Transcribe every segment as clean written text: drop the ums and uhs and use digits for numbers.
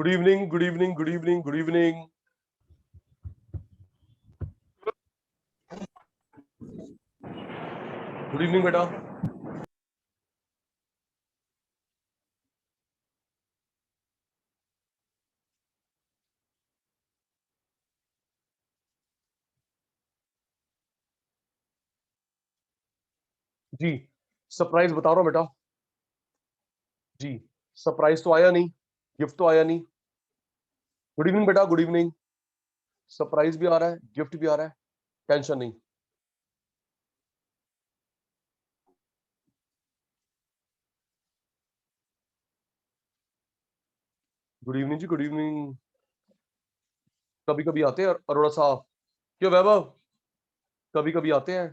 Good evening, good evening, good evening, good evening. Good evening बेटा। जी, surprise बता रहा हूँ बेटा। जी, सरप्राइज तो आया नहीं, गिफ्ट तो आया नहीं। गुड इवनिंग बेटा, गुड इवनिंग। सरप्राइज भी आ रहा है, गिफ्ट भी आ रहा है, टेंशन नहीं। गुड इवनिंग जी, गुड इवनिंग। कभी कभी आते हैं अरोड़ा साहब। क्यों वैभव? कभी कभी आते हैं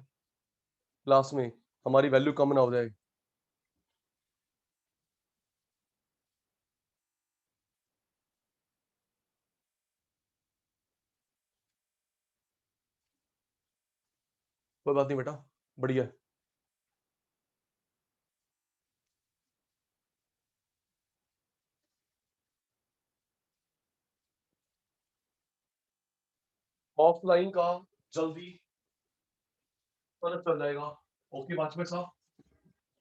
क्लास में, हमारी वैल्यू कम ना हो जाए। कोई बात नहीं बेटा, बढ़िया है। ऑफलाइन का जल्दी पता चल जाएगा। ओके बात में साहब,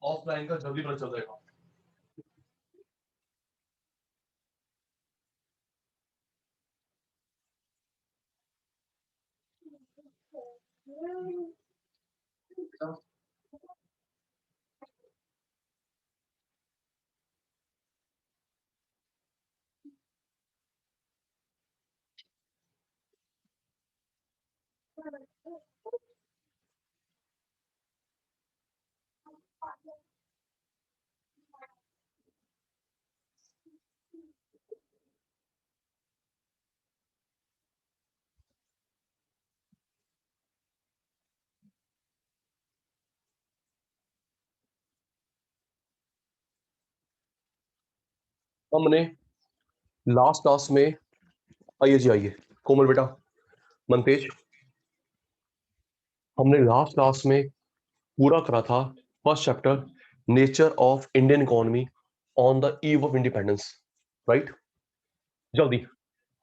ऑफलाइन का जल्दी पता चल जाएगा। हमने लास्ट क्लास में, आइए जी आइए, कोमल बेटा, मनतेज, हमने लास्ट क्लास में पूरा करा था first chapter, nature of Indian economy on the eve of independence. Right, जल्दी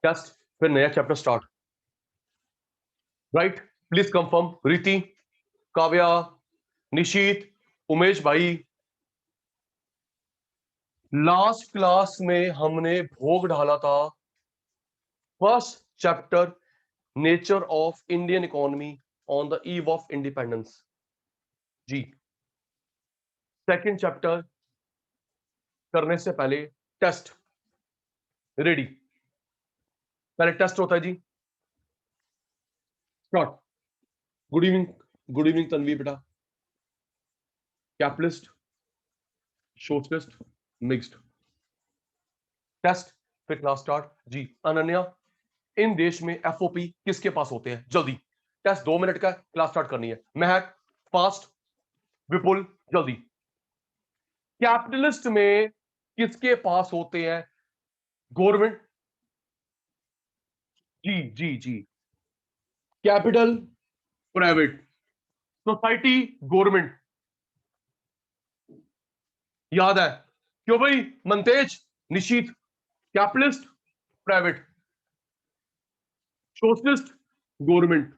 टेस्ट, फिर नया chapter start. Right, please confirm. रीति, काव्या, निशीत, उमेश भाई, लास्ट क्लास में हमने भोग डाला था first chapter, nature of Indian economy on the eve of independence. जी, सेकंड चैप्टर करने से पहले टेस्ट रेडी। पहले टेस्ट होता है जी, start. Good evening, good evening Tanvi बेटा। Capitalist, shortest, mixed. टेस्ट, फिर क्लास स्टार्ट। जी अनन्या, इन देश में एफओपी किसके पास होते हैं? जल्दी, टेस्ट 2 मिनट का, क्लास स्टार्ट करनी है। महक, फास्ट। विपुल, जल्दी। कैपिटलिस्ट में किसके पास होते हैं? गवर्नमेंट। जी जी जी, कैपिटल प्राइवेट, सोसाइटी गवर्नमेंट। याद है? क्यों भाई? Mantej, Nishit, capitalist private, socialist government.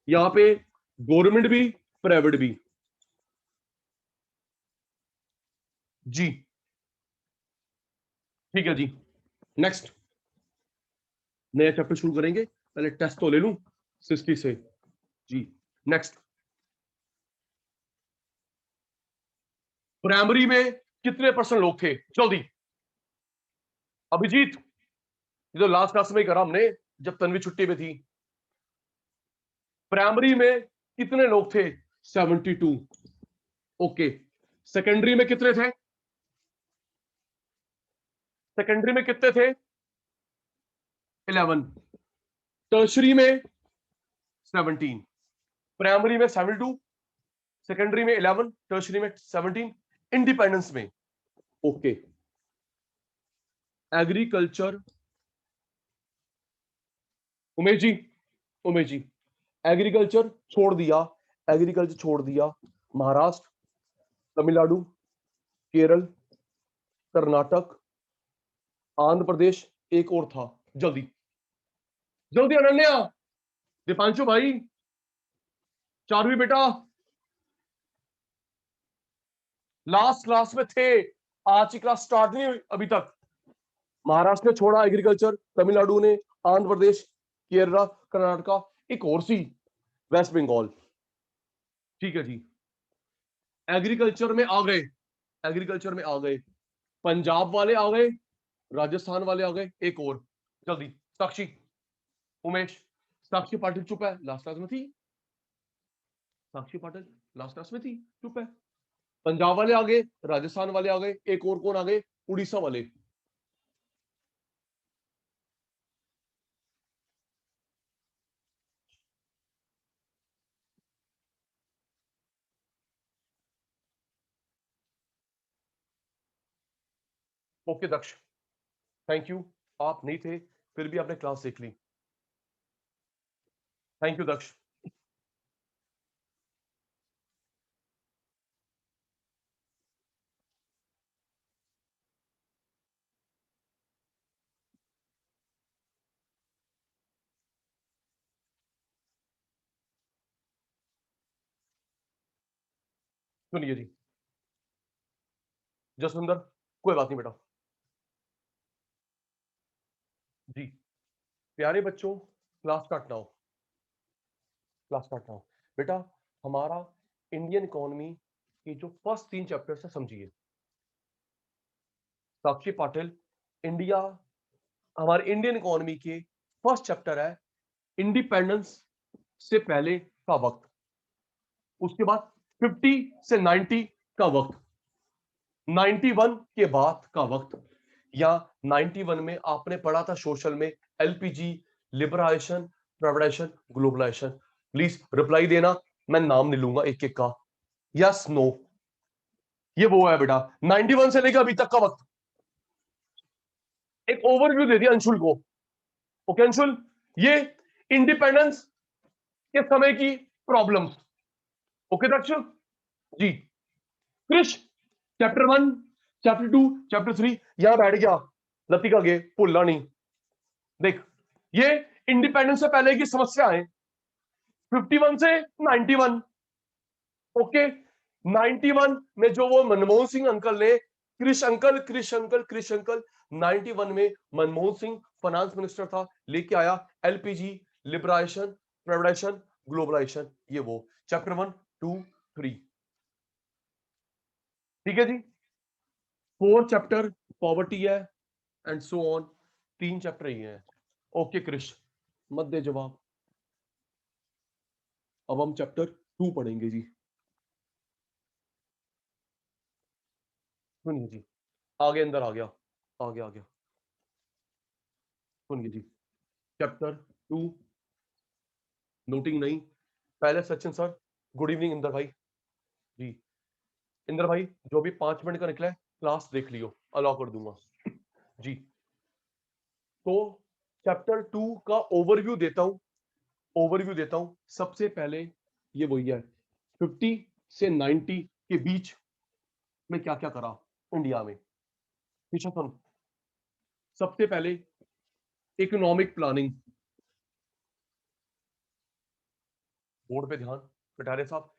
यहां पे गवर्नमेंट भी, प्राइवेट भी। जी ठीक है जी, नेक्स्ट नया चैप्टर शुरू करेंगे। पहले टेस्ट तो ले लूं सिस्की से। जी नेक्स्ट, प्राइमरी में कितने परसेंट लोग थे? जल्दी। अभिजीत, ये तो लास्ट क्लास में ही करा हमने जब तन्वी छुट्टी पे थी। प्राइमरी में कितने लोग थे? 72। ओके, सेकेंडरी में कितने थे? सेकेंडरी में कितने थे? 11। टर्शरी में 17। प्राइमरी में 72, सेकेंडरी में 11, टर्शरी में 17, इंडिपेंडेंस में। Okay, agriculture, Umesh ji, Umesh ji, agriculture छोड़ दिया, एग्रीकल्चर छोड़ दिया। महाराष्ट्र, तमिलनाडु, केरल, कर्नाटक, आंध्र प्रदेश एक और था। जल्दी जल्दी अनन्या, दीपांशु भाई, चारवी बेटा, लास्ट क्लास में थे, आज की क्लास स्टार्ट नहीं हुई अभी तक। महाराष्ट्र ने छोड़ा एग्रीकल्चर, तमिलनाडु ने, आंध्र प्रदेश, केरला, कर्नाटका, एक और सी वेस्ट बंगाल। ठीक है जी, एग्रीकल्चर में आ गए, एग्रीकल्चर में आ गए, पंजाब वाले आ गए, राजस्थान वाले आ गए, एक और। जल्दी साक्षी, उमेश, साक्षी पाटिल चुप है, लास्ट क्लास में थी। साक्षी पाटिल लास्ट क्लास में थी, चुप है। पंजाब वाले आ गए, राजस्थान वाले आ गए, एक और कौन आ गए, उड़ीसा वाले। ओके दक्ष, थैंक यू, आप नहीं थे फिर भी आपने क्लास देख ली, थैंक यू दक्ष। सुनिए जी, जसविंदर, कोई बात नहीं बेटा। जी, प्यारे बच्चों, क्लास काटना हो, क्लास काटना हो बेटा। हमारा इंडियन इकोनॉमी की जो फर्स्ट 3 चैप्टर्स है समझिए। साक्षी पाटिल, इंडिया, हमारे इंडियन इकोनॉमी के फर्स्ट चैप्टर है इंडिपेंडेंस से पहले का वक्त, उसके बाद 50 से 90 का वक्त, 91 के बाद का वक्त, या 91 में आपने पढ़ा था सोशल में LPG, liberalisation, privatisation, globalisation. Please reply देना, मैं नाम नहीं लूंगा एक एक का, यस नो। ये वो है बेटा 91 से लेकर अभी तक का वक्त। एक ओवरव्यू दे दिया अंशुल को। ओके अंशुल, ये इंडिपेंडेंस के समय की प्रॉब्लम्स। ओके दक्ष जी। कृष, चैप्टर 1, चैप्टर 2, चैप्टर 3, यहां बैठ गया, लतिका गे भूलना नहीं। देख, ये इंडिपेंडेंस से पहले की समस्या है, 51 से 91। ओके, 91 में जो वो मनमोहन सिंह अंकल ने, कृष अंकल 91 में मनमोहन सिंह फाइनेंस मिनिस्टर था, लेके आया एलपीजी, लिबराइजेशन, प्राइवेटाइजेशन, ग्लोबलाइजेशन, ये वो चैप्टर 1, 2, 3। ठीक है जी। 4 चैप्टर पॉवर्टी है एंड सो ऑन, 3 चैप्टर ही है। ओके कृष, मत दे जवाब, अब हम चैप्टर 2 पढ़ेंगे जी। सुनिए जी, आगे अंदर आ गया, आगे आ गया। सुनिए जी, चैप्टर 2, नोटिंग नहीं, पहले Sachin sir, good evening Inder भाई जी। इंदर भाई जो भी 5 मिनट का निकला है क्लास देख लियो, अलाउ कर दूंगा जी। तो चैप्टर 2 का ओवरव्यू देता हूं, ओवरव्यू देता हूं। सबसे पहले ये वही है, 50 से 90 के बीच में क्या क्या करा इंडिया में। ठीक है सुन, सबसे पहले इकोनॉमिक प्लानिंग, बोर्ड पे ध्यान, कटारे साहब।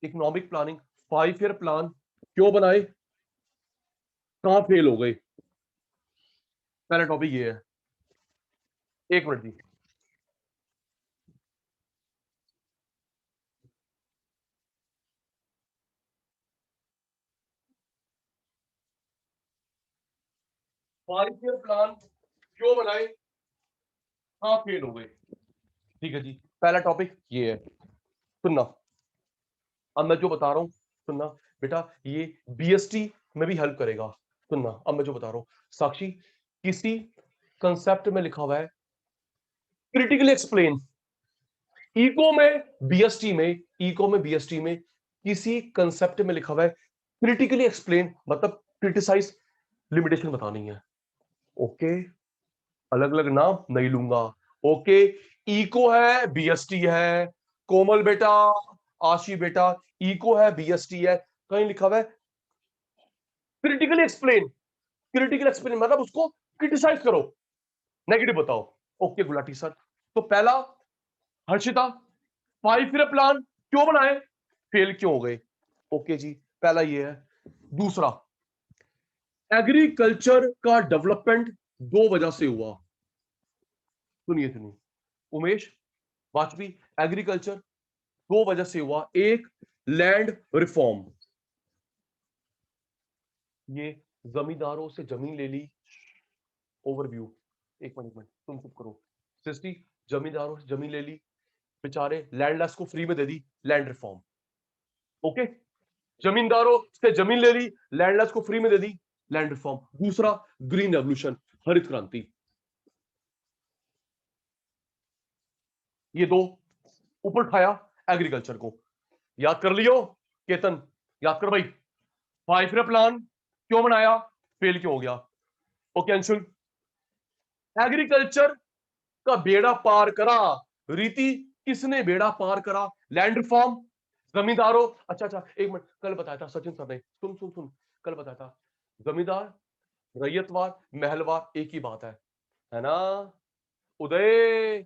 इकोनॉमिक प्लानिंग, 5 ईयर प्लान क्यों बनाए, कहां फेल हो गए, पहला टॉपिक ये है। एक मिनट जी, 5 ईयर प्लान क्यों बनाए, कहां फेल हो गए। ठीक है जी, पहला टॉपिक ये है, सुनना, अब मैं जो बता रहा हूं सुनना बेटा, ये बीएसटी में भी हेल्प करेगा। सुनना, अब मैं जो बता रहा हूं, साक्षी, किसी कंसेप्ट में लिखा हुआ है क्रिटिकली एक्सप्लेन, इको में बीएसटी में, इको में बीएसटी में किसी कंसेप्ट में लिखा हुआ है क्रिटिकली एक्सप्लेन, मतलब क्रिटिसाइज, लिमिटेशन बतानी है। ओके, अलग अलग नाम नहीं लूंगा। ओके, इको है, बीएसटी है, कोमल बेटा, आशी बेटा, इको है, बीएसटी है, कहीं लिखा हुआ है क्रिटिकली एक्सप्लेन, क्रिटिकल एक्सपीरियंस मतलब उसको क्रिटिसाइज करो, नेगेटिव बताओ। ओके गुलाटी सर, तो पहला हर्षिता 5 ईयर प्लान क्यों बनाए, फेल क्यों हो गए। ओके जी, पहला ये है। दूसरा, एग्रीकल्चर का डेवलपमेंट 2 वजह से हुआ। सुनिए सुनिए, उमेश वाजपेयी, एग्रीकल्चर 2 वजह से हुआ। एक, लैंड रिफॉर्म, ये जमींदारों से जमीन ले ली। ओवरव्यू, एक मिनट तुम चुप करो। सिस्टी, जमींदारों से जमीन ले ली, बेचारे लैंडलेस को फ्री में दे दी, लैंड रिफॉर्म। ओके, जमींदारों से जमीन ले ली, लैंडलेस को फ्री में दे दी, लैंड रिफॉर्म। दूसरा, ग्रीन रेवोल्यूशन, हरित क्रांति। ये दो ऊपर उठाया एग्रीकल्चर को। याद कर लियो केतन, याद कर भाई। 5 ईयर प्लान क्यों बनाया, फेल क्यों हो गया। ओके अंशुल, एग्रीकल्चर का बेड़ा पार करा। रीति, किसने बेड़ा पार करा, लैंड रिफॉर्म, जमींदारों। अच्छा अच्छा, एक मिनट, कल बताया था सचिन सर ने, सुन सुन सुन, कल बताया था जमींदार, रैयतवार, महलवार एक ही बात है ना उदय,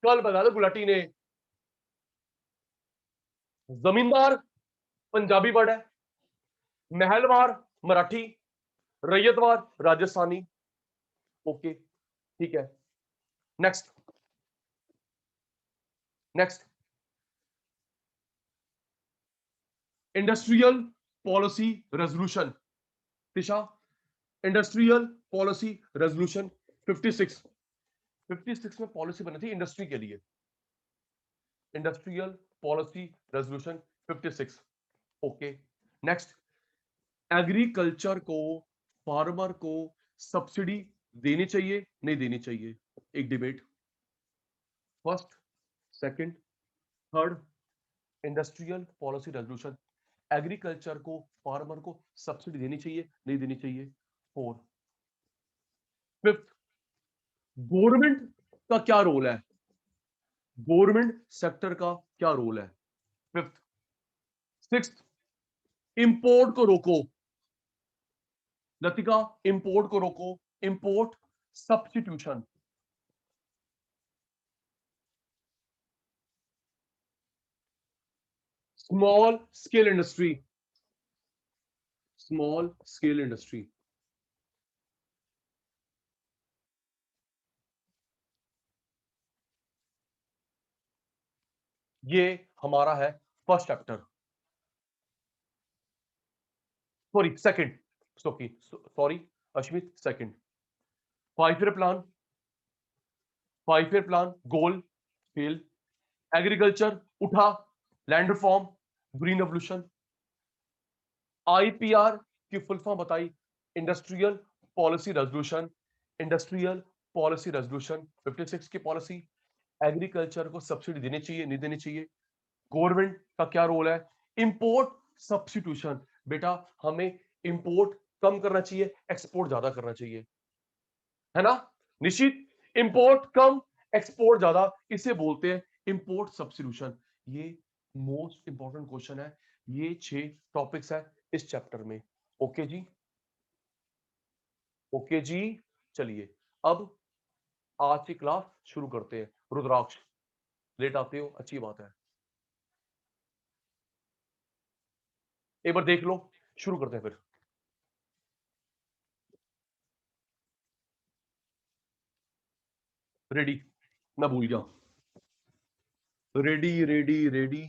कल बताया था गुलाटी ने। जमींदार पंजाबी वर्ड है, महलवार मराठी, रैयतवार राजस्थानी। ओके ठीक है, next next, industrial policy resolution. Disha, industrial policy resolution 56, 56 में पॉलिसी बनी थी इंडस्ट्री के लिए। Industrial policy resolution 56। Okay, next, agriculture को, फार्मर को सब्सिडी देनी चाहिए नहीं देनी चाहिए, एक debate. First, second, third, industrial policy resolution, agriculture को, फार्मर को सब्सिडी देनी चाहिए नहीं देनी चाहिए। फोर, फिफ्थ, गवर्नमेंट का क्या रोल है, गवर्नमेंट सेक्टर का क्या रोल है। फिफ्थ, सिक्स्थ, इंपोर्ट को रोको, लतिका इंपोर्ट को रोको, import substitution. Small scale industry, small scale industry. ये हमारा है first chapter, sorry second, sorry Ashmit, second. 5 year plan, 5 year plan goal fail, agriculture उठा, land reform, green revolution. IPR की फुल फॉर्म बताई, industrial policy resolution, industrial policy resolution 56 की policy. Agriculture को subsidy देनी चाहिए नहीं देनी चाहिए, गवर्नमेंट का क्या रोल है, इंपोर्ट सब्स्टिट्यूशन, बेटा हमें इंपोर्ट कम करना चाहिए, एक्सपोर्ट ज्यादा करना चाहिए, है ना निश्चित, इंपोर्ट कम एक्सपोर्ट ज्यादा, इसे बोलते हैं इंपोर्ट सब्स्टिट्यूशन। ये मोस्ट इंपॉर्टेंट क्वेश्चन है, ये 6 टॉपिक्स है इस चैप्टर में। ओके जी, ओके जी, चलिए अब आज की क्लास शुरू करते हैं। रुद्राक्ष, लेट आते हो अच्छी बात है, एक बार देख लो, शुरू करते हैं फिर। रेडी, मैं भूल गया, रेडी रेडी रेडी,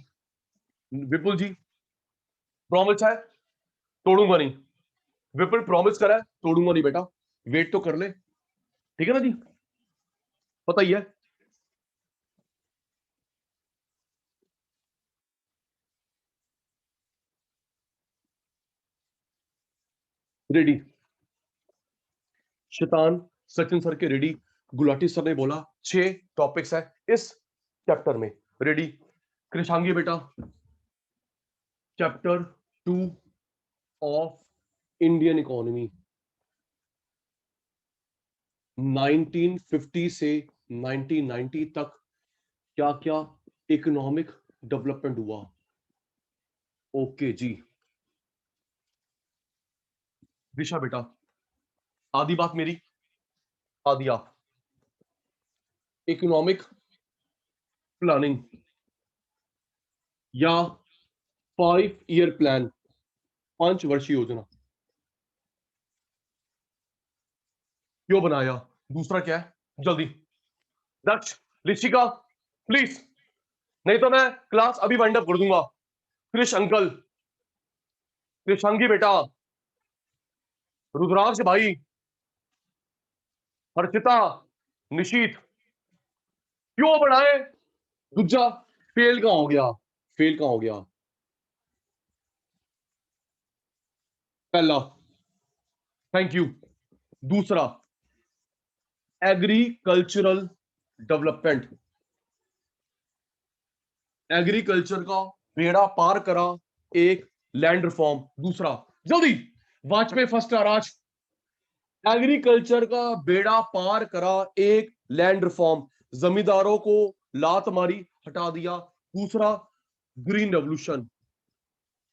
विपुल जी प्रॉमिस है, तोड़ूंगा नहीं, विपुल प्रॉमिस करा है तोड़ूंगा नहीं बेटा, वेट तो कर ले, ठीक है ना जी, पता ही है। रेडी, शैतान सचिन सर के रेडी, गुलाटी सर ने बोला 6 टॉपिक्स है इस चैप्टर में, रेडी। कृषांगी बेटा, चैप्टर 2 ऑफ इंडियन इकोनॉमी, 1950 से 1990 तक क्या क्या इकोनॉमिक डेवलपमेंट हुआ। ओके जी, दिशा बेटा आधी बात मेरी, आधी आप। इकोनॉमिक प्लानिंग या 5 ईयर प्लान, 5 वर्षीय योजना क्यों बनाया? दूसरा क्या है? जल्दी। दक्ष, ऋषिका, प्लीज, नहीं तो मैं क्लास अभी वाइंड अप कर दूंगा। कृष अंकल, कृषांगी बेटा, रुद्राक्ष भाई, हर्षिता, निशीत, क्यों बढ़ाए? दूजा, फेल कहां हो गया? फेल कहां हो गया? पहला, थैंक यू। दूसरा, एग्रीकल्चरल डेवलपमेंट, एग्रीकल्चर का बेड़ा पार करा एक लैंड रिफॉर्म। दूसरा, जल्दी, वाजपेयी फर्स्ट राज, एग्रीकल्चर का बेड़ा पार करा एक लैंड रिफॉर्म, जमींदारों को लात मारी, हटा दिया। दूसरा, ग्रीन रेवोल्यूशन।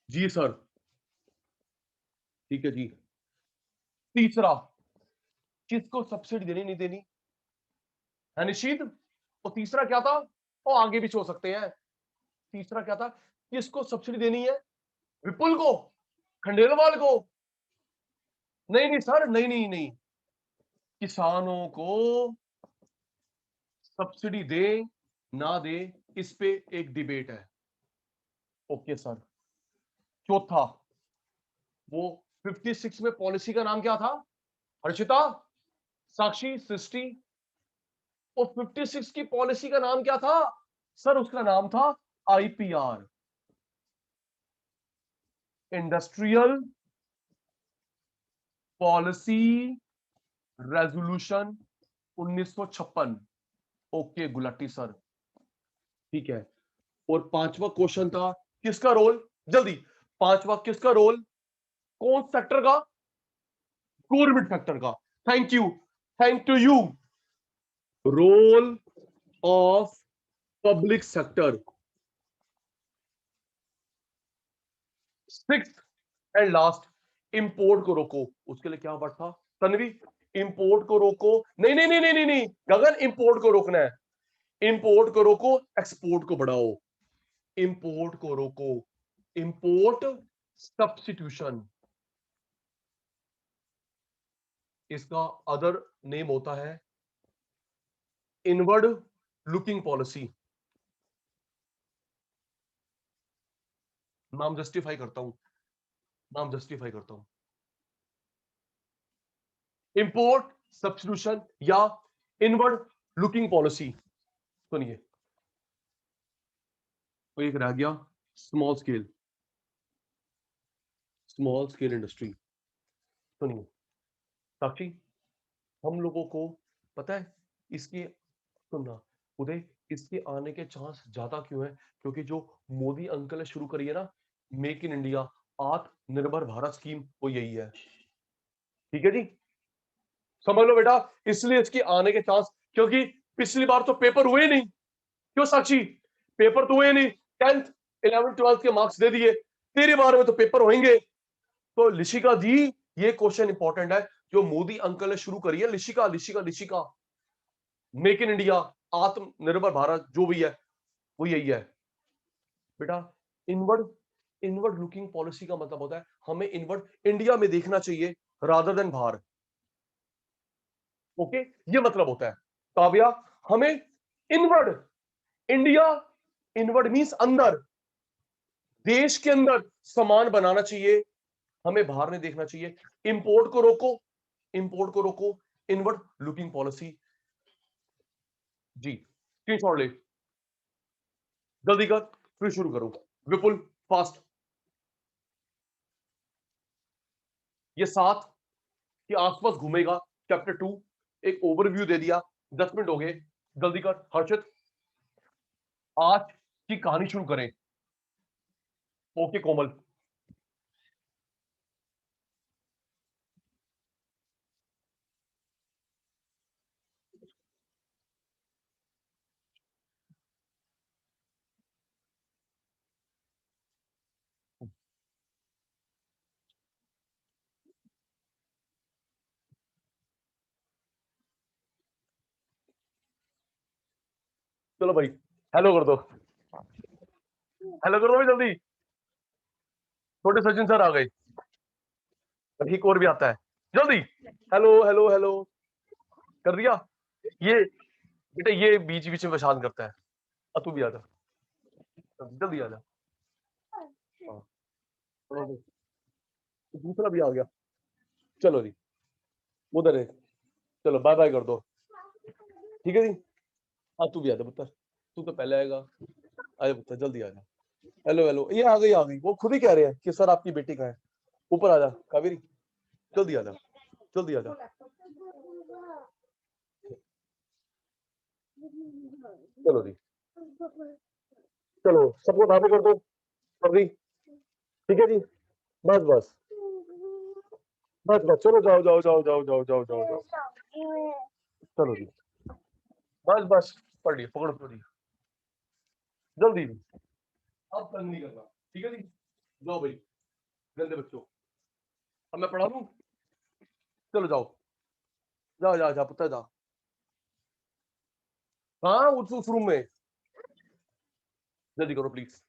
जी सर, ठीक है जी। तीसरा, किसको सब्सिडी देनी नहीं देनी है निशीद? और तीसरा क्या था? और आगे भी हो सकते हैं। तीसरा क्या था? किसको सब्सिडी देनी है? विपुल को? खंडेलवाल को? नहीं नहीं सर, नहीं नहीं नहीं, किसानों को सब्सिडी दे ना दे, इस पे एक डिबेट है। Okay sir. चौथा, वो 56 में पॉलिसी का नाम क्या था? हर्षिता, साक्षी, सृष्टि, वो 56 की पॉलिसी का नाम क्या था? सर उसका नाम था IPR, industrial policy resolution 1956। Okay Gulati sir, ठीक है। और पांचवा क्वेश्चन था, किसका रोल? जल्दी, पांचवा, किसका रोल? कौन सेक्टर का? गवर्नमेंट सेक्टर का। Thank you, thank to you. Role of public sector. Six and last, import को रोको। उसके लिए क्या वर्ड था तन्वी? इंपोर्ट को रोको। नहीं नहीं नहीं नहीं नहीं नहीं गगन, इंपोर्ट को रोकना है। इंपोर्ट को रोको, एक्सपोर्ट को बढ़ाओ। इंपोर्ट को रोको, इंपोर्ट सब्स्टिट्यूशन, इसका अदर नेम होता है इनवर्ड लुकिंग पॉलिसी। नाम जस्टिफाई करता हूं, नाम जस्टिफाई करता हूं। इंपोर्ट सब्स्टिट्यूशन या इनवर्ड लुकिंग पॉलिसी। सुनिए, तो एक रह गया small scale, small scale industry. सुनिए साक्षी, हम लोगों को पता है इसकी, सुनना उदय, इसके आने के चांस ज्यादा क्यों है? क्योंकि जो मोदी अंकल ने शुरू करी है ना, मेक इन इंडिया, आत्मनिर्भर भारत स्कीम, वो यही है। ठीक है जी, समझ लो बेटा, इसलिए इसके आने के चांस, क्योंकि पिछली बार तो पेपर हुए नहीं। क्यों साक्षी? पेपर तो हुए नहीं, 10th 11th 12th के मार्क्स दे दिए, तेरे बार में तो पेपर होंगे। तो लिशिका जी, ये क्वेश्चन इंपॉर्टेंट है, जो मोदी अंकल ने शुरू करी है, लिशिका लिशिका लिशिका, मेक इन इंडिया, आत्मनिर्भर भारत, जो भी है वो यही है बेटा। इनवर्ड, इनवर्ड लुकिंग पॉलिसी का मतलब होता है हमें इनवर्ड इंडिया में देखना चाहिए रादर देन बाहर। ओके, ये मतलब होता है काव्या, हमें इनवर्ड इंडिया, इनवर्ड मींस अंदर, देश के अंदर सामान बनाना चाहिए, हमें बाहर नहीं देखना चाहिए। इंपोर्ट को रोको, इंपोर्ट को रोको, इनवर्ड लुकिंग पॉलिसी। जी, स्क्रीनशॉट ले, जल्दी कर, फिर शुरू करो। विपुल, फास्ट। ये 7 के आसपास घूमेगा। चैप्टर 2 एक ओवरव्यू दे दिया, 10 मिनट हो गए, जल्दी कर। हर्षित, आज की कहानी शुरू करें। ओके कोमल, चलो भाई हेलो कर दो, हेलो कर दो भाई जल्दी। छोटे सचिन सर आ गए, एक और भी आता है, जल्दी। हेलो हेलो हेलो कर दिया। ये बेटा ये बीच बीच में परेशान करता है। तू भी आ जा, जल्दी आ जा। हाँ, चलो भाई, दूसरा भी आ गया। चलो जी, उधर है। चलो बाय बाय कर दो, ठीक है जी। हाँ तू भी आ जा पुत्र, तू तो पहले आएगा। आजा पुत्र जल्दी आ जा। हेलो हेलो, ये आ गई, वो खुद ही कह रहे हैं कि सर आपकी बेटी कहाँ है। ऊपर आ जा कावेरी, जल्दी आ जा, जल्दी आ जा। चलो जी, चलो सबको धाबे कर दो, जल्दी, ठीक है जी। बस बस बस बस, चलो जाओ जाओ जाओ जाओ जाओ जाओ जाओ जाओ। चलो जी, बस बस, पढ़ लिया, पकड़ो पकड़ो जी, जल्दी। अब तंग नहीं करना, ठीक है जी। जाओ भाई गंदे बच्चों, अब मैं पढ़ा दूं। चलो जाओ, जाओ जाओ जाओ पुत्र जाओ। हाँ उस रूम में, जल्दी करो प्लीज,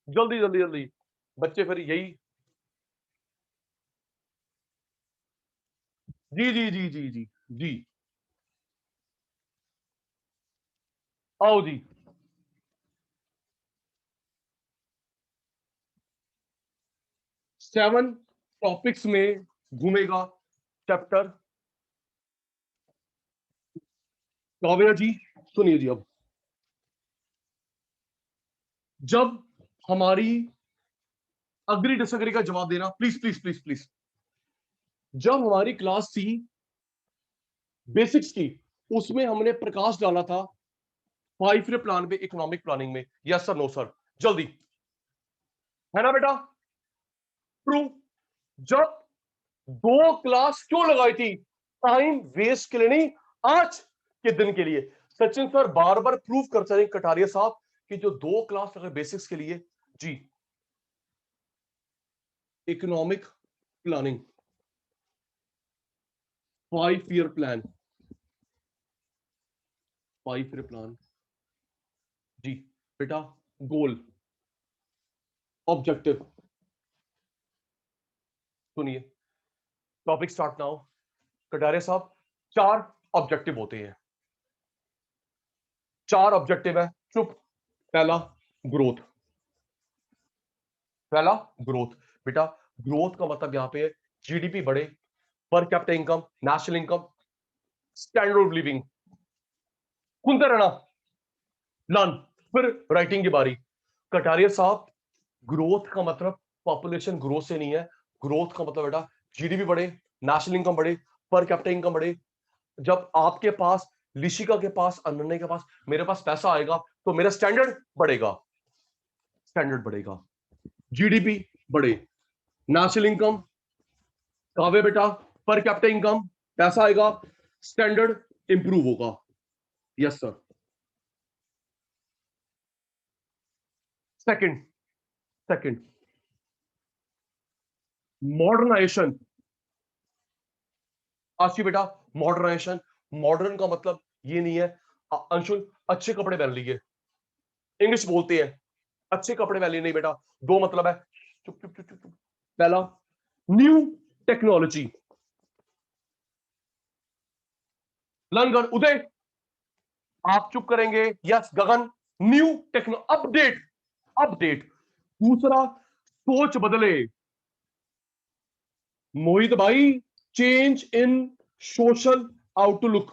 जल्दी जल्दी जल्दी। बच्चे फिर यही, जी जी जी जी जी जी, आओ जी। 7 टॉपिक्स में घूमेगा चैप्टर। काव्या जी सुनिए जी, अब जब हमारी अग्री डिसएग्री का जवाब देना प्लीज प्लीज प्लीज प्लीज। जब हमारी क्लास थी बेसिक्स की, उसमें हमने प्रकाश डाला था 5 ईयर प्लान पे, इकोनॉमिक प्लानिंग में। यस सर नो सर, जल्दी, है ना बेटा? ट्रू। जब 2 क्लास क्यों लगाई थी? टाइम वेस्ट के लिए नहीं, आज के दिन के लिए। सचिन सर बार बार प्रूव करते रहे कटारिया साहब कि जो 2 क्लास लगे बेसिक्स के लिए जी, economic planning 5 year plan, 5 year plan जी बेटा। गोल, ऑब्जेक्टिव, सुनिए, टॉपिक स्टार्ट नाउ। कटारिया साहब 4 ऑब्जेक्टिव होते हैं, 4 ऑब्जेक्टिव है, चुप। पहला ग्रोथ, पहला ग्रोथ बेटा। ग्रोथ का मतलब यहां पे जीडीपी बढ़े, per capita income, national income, standard of living, कुंते रहना लन। फिर राइटिंग की बारी। कटारिया साहब ग्रोथ का मतलब पॉपुलेशन ग्रोथ से नहीं है। ग्रोथ का मतलब बेटा जीडीपी बढ़े, नेशनल इनकम बढ़े, पर कैपिटा इनकम बढ़े। जब आपके पास, लिशिका के पास, अनन्या के पास, मेरे पास पैसा आएगा तो मेरा स्टैंडर्ड बढ़ेगा, स्टैंडर्ड बढ़ेगा, जीडीपी बढ़े, नेशनल इनकम, कावे बेटा, पर कैपिटा इनकम, पैसा आएगा, स्टैंडर्ड इंप्रूव होगा। Yes sir. Second, second modernisation. Ashi बेटा, मॉडर्नाइजेशन, मॉडर्न का मतलब ये नहीं है अंशुल अच्छे कपड़े पहन लीजिए, इंग्लिश बोलते हैं, अच्छे कपड़े पहन लिए नहीं बेटा। दो मतलब है, चुप चुप चुप चुप चुप। पहला न्यू टेक्नोलॉजी, लर्न कर उदय, आप चुप करेंगे। यस गगन, न्यू टेक्नो, अपडेट, अपडेट। दूसरा सोच बदले, मोहित भाई, चेंज इन सोशल आउटलुक,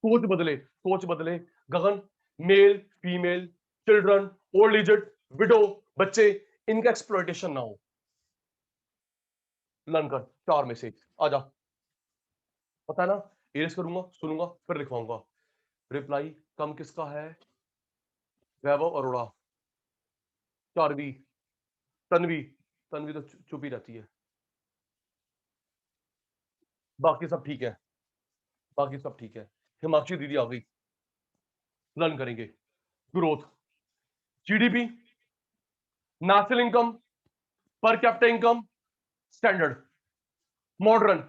सोच बदले, सोच बदले। Gagan, male female, children, old aged, widow, बच्चे, इनका एक्सप्लॉयटेशन ना हो। लर्न कर, 4 में से आ जा, पता है ना। इरेज करूंगा, सुनूंगा, फिर लिखवाऊंगा। रिप्लाई कम किसका है? वैभव अरोड़ा। चारवी, तन्वी, तन्वी तो चुप ही रहती है। बाकी सब ठीक है, बाकी सब ठीक है। हिमाक्षी दीदी आ गई, लर्न करेंगे। Growth, GDP, national income, per capita income, standard, modern,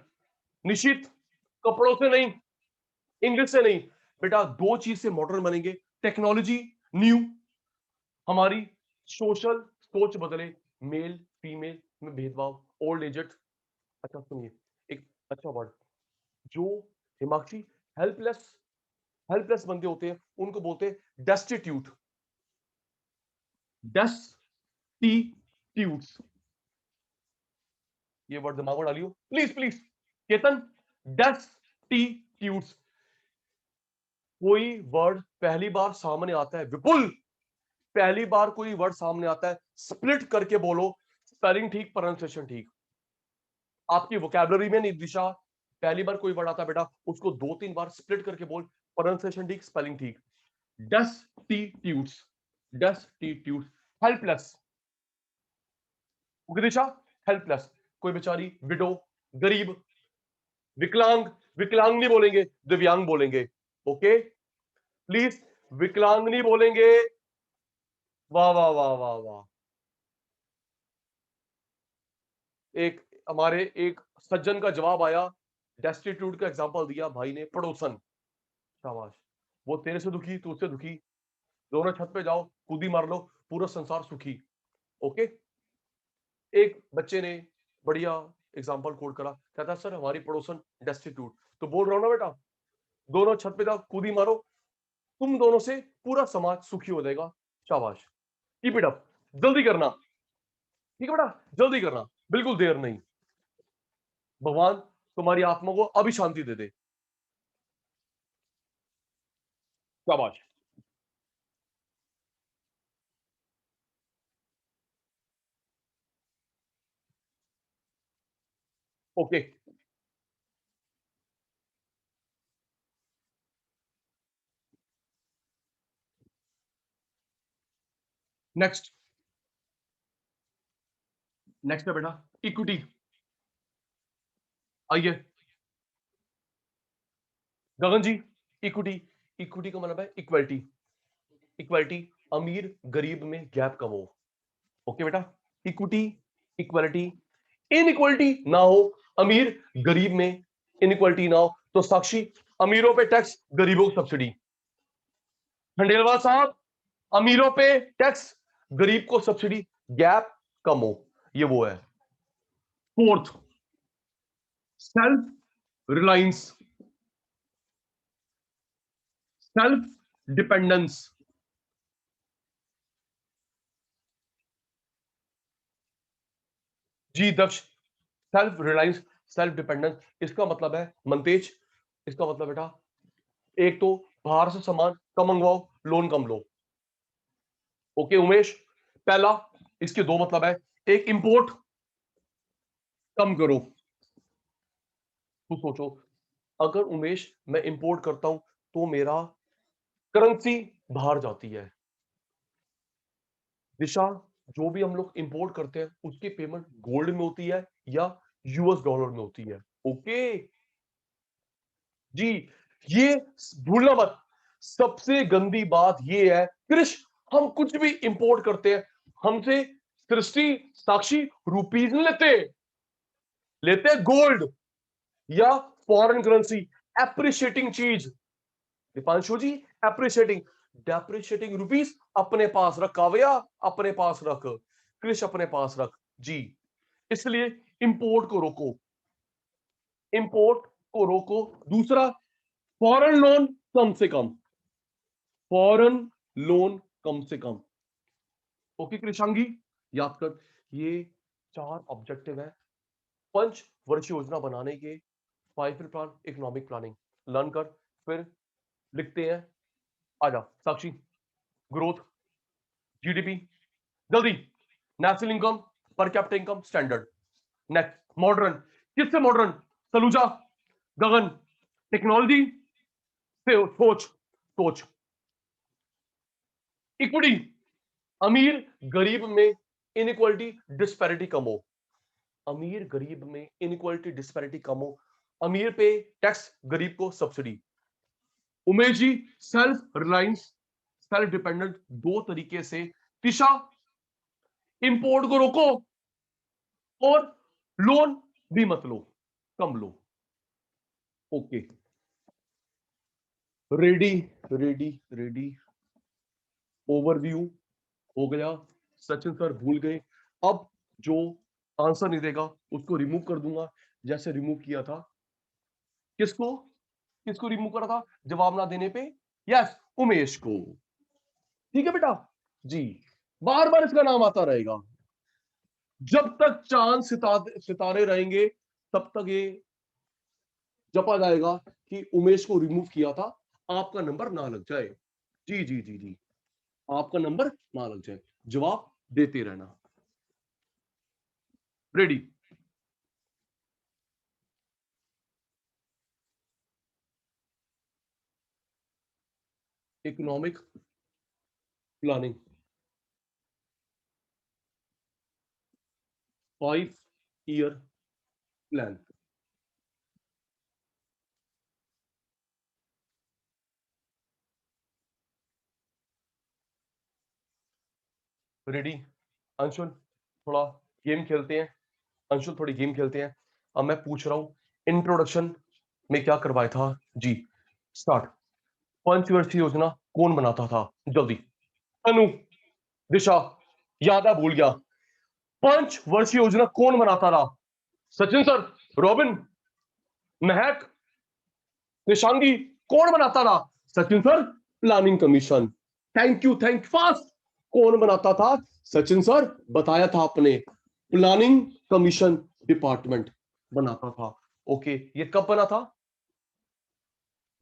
निश्चित, कपड़ों से नहीं, इंग्लिश से नहीं बेटा, दो चीज से मॉडर्न बनेंगे, टेक्नोलॉजी न्यू, हमारी सोशल सोच बदले, मेल फीमेल में भेदभाव, ओल्ड एजेड। अच्छा सुनिए, एक अच्छा वर्ड, जो हिमाक्षी हेल्पलेस हेल्पलेस बंदे होते हैं उनको बोलते हैं डेस्टिट्यूट, डेस्टिट्यूट्स। ये वर्ड दिमाग में डालियो प्लीज प्लीज। केतन, डेस्टिट्यूट्स। कोई वर्ड पहली बार सामने आता है विपुल, पहली बार कोई वर्ड सामने आता है, स्प्लिट करके बोलो, स्पेलिंग ठीक, प्रोनाउंसिएशन ठीक। आपकी वोकैबुलरी में नहीं दिशा, पहली बार कोई वर्ड आता है बेटा, उसको 2-3 बार स्प्लिट करके बोल, प्रोनाउंसिएशन ठीक, स्पेलिंग ठीक। डेस्टिट्यूट्स, डेस्टिट्यूट्स, हेल्पलेस। दिशा, हेल्पलेस, कोई बेचारी विडो, गरीब, विकलांग, विकलांग नहीं बोलेंगे, दिव्यांग बोलेंगे। ओके प्लीज, विकलांग नहीं बोलेंगे। वाह वाह वाह वाह वाह। एक हमारे एक सज्जन का जवाब आया, डेस्टिट्यूट का एग्जांपल दिया भाई ने, पड़ोसन। शाबाश, वो तेरे से दुखी, तू उससे दुखी, दोनों छत पे जाओ, कूदी मार लो, पूरा संसार सुखी। ओके, एक बच्चे ने बढ़िया एग्जांपल कोट करा, कहता सर हमारी पड़ोसन डेस्टिट्यूट, तो बोल रहा हूं ना बेटा, दोनों छत पे जाओ, कूदी मारो, तुम दोनों से पूरा समाज सुखी हो जाएगा। शाबाश, कीप इट अप, जल्दी करना, ठीक है बेटा, जल्दी करना, बिल्कुल देर नहीं। भगवान तुम्हारी आत्मा को अभी शांति दे दे। शाबाश। ओके, नेक्स्ट, नेक्स्ट है बेटा इक्विटी। आइए गगन जी, इक्विटी, इक्विटी का मतलब है इक्वलिटी, इक्वलिटी, अमीर गरीब में गैप कम हो। ओके बेटा, इक्विटी, इक्वलिटी, इनइक्वलिटी ना हो, अमीर गरीब में इनइक्वलिटी ना हो। तो साक्षी, अमीरों पे टैक्स, गरीबों को सब्सिडी। खंडेलवाल साहब, अमीरों पे टैक्स, गरीब को सब्सिडी, गैप कम हो, ये वो है। Fourth, self reliance, self dependence. जी Daksh, self reliance, self dependence, इसका मतलब है मनतेज, इसका मतलब बेटा, एक तो बाहर से सामान कम मंगवाओ, लोन कम लो। ओके उमेश, पहला, इसके दो मतलब है, एक इंपोर्ट कम करो। तू सोचो, अगर उमेश मैं इंपोर्ट करता हूं तो मेरा करेंसी बाहर जाती है। दिशा, जो भी हम लोग इंपोर्ट करते हैं उसकी पेमेंट गोल्ड में होती है या यूएस डॉलर में होती है। ओके जी, ये भूलना मत। सबसे गंदी बात ये है कृष, हम कुछ भी इंपोर्ट करते हैं, हमसे सृष्टि साक्षी रुपीज नहीं लेते, लेते गोल्ड या फॉरेन करेंसी, एप्रिशिएटिंग चीज। दीपांशु जी, एप्रिशिएटिंग, डेप्रिशिएटिंग रुपीस अपने पास रख, काव्या अपने पास रख, कृष अपने पास रख जी। इसलिए इंपोर्ट को रोको, इंपोर्ट को रोको। दूसरा, फॉरेन लोन कम से कम, फॉरेन लोन कम से कम। ओके कृषांगी, याद कर, ये 4 ऑब्जेक्टिव है पंच वर्ष योजना बनाने के। 5 year plan, economic planning learn कर, फिर लिखते हैं। आजा साक्षी, ग्रोथ, जीडीपी, जल्दी, national income, per capita income, standard. Next, modern, किससे मॉडर्न, सलूजा, गगन, टेक्नोलॉजी से सोच, सोच, इक्विटी, अमीर गरीब में इनइक्वालिटी डिस्पैरिटी कम हो, अमीर गरीब में इनइक्वालिटी डिस्पैरिटी कम हो, अमीर पे टैक्स, गरीब को subsidy. Umesh ji, self reliance, self dependent, दो तरीके से। दिशा, इंपोर्ट को रोको और लोन भी मत लो, कम लो। Okay, ready ready ready, overview हो गया। सचिन सर भूल गए। अब जो आंसर नहीं देगा उसको रिमूव कर दूंगा, जैसे रिमूव किया था। किसको किसको रिमूव करा था जवाब ना देने पे? यस, उमेश को। ठीक है बेटा जी, बार बार इसका नाम आता रहेगा। जब तक चांद सितारे रहेंगे तब तक ये जपा जाएगा कि उमेश को रिमूव किया था, आपका नंबर ना लग जाए। जी जी जी जी, आपका नंबर ना लग जाए, जवाब देते रहना। Ready. Economic planning, 5 year plan. Ready. Anshul थोड़ा गेम खेलते हैं, अंशुल थोड़ी गेम खेलते हैं। अब मैं पूछ रहा हूं इंट्रोडक्शन में क्या करवाया था जी। स्टार्ट। पंचवर्षीय योजना कौन बनाता था? जल्दी। अनु, दिशा, यादा भूल गया। पंचवर्षीय योजना कौन बनाता था? सचिन सर, रॉबिन, महक, निशांगी, कौन बनाता था? Sachin sir, planning commission. Thank you fast. कौन बनाता था? सचिन सर, बताया था आपने, प्लानिंग कमीशन डिपार्टमेंट बनाता था। ओके, ये कब बना था?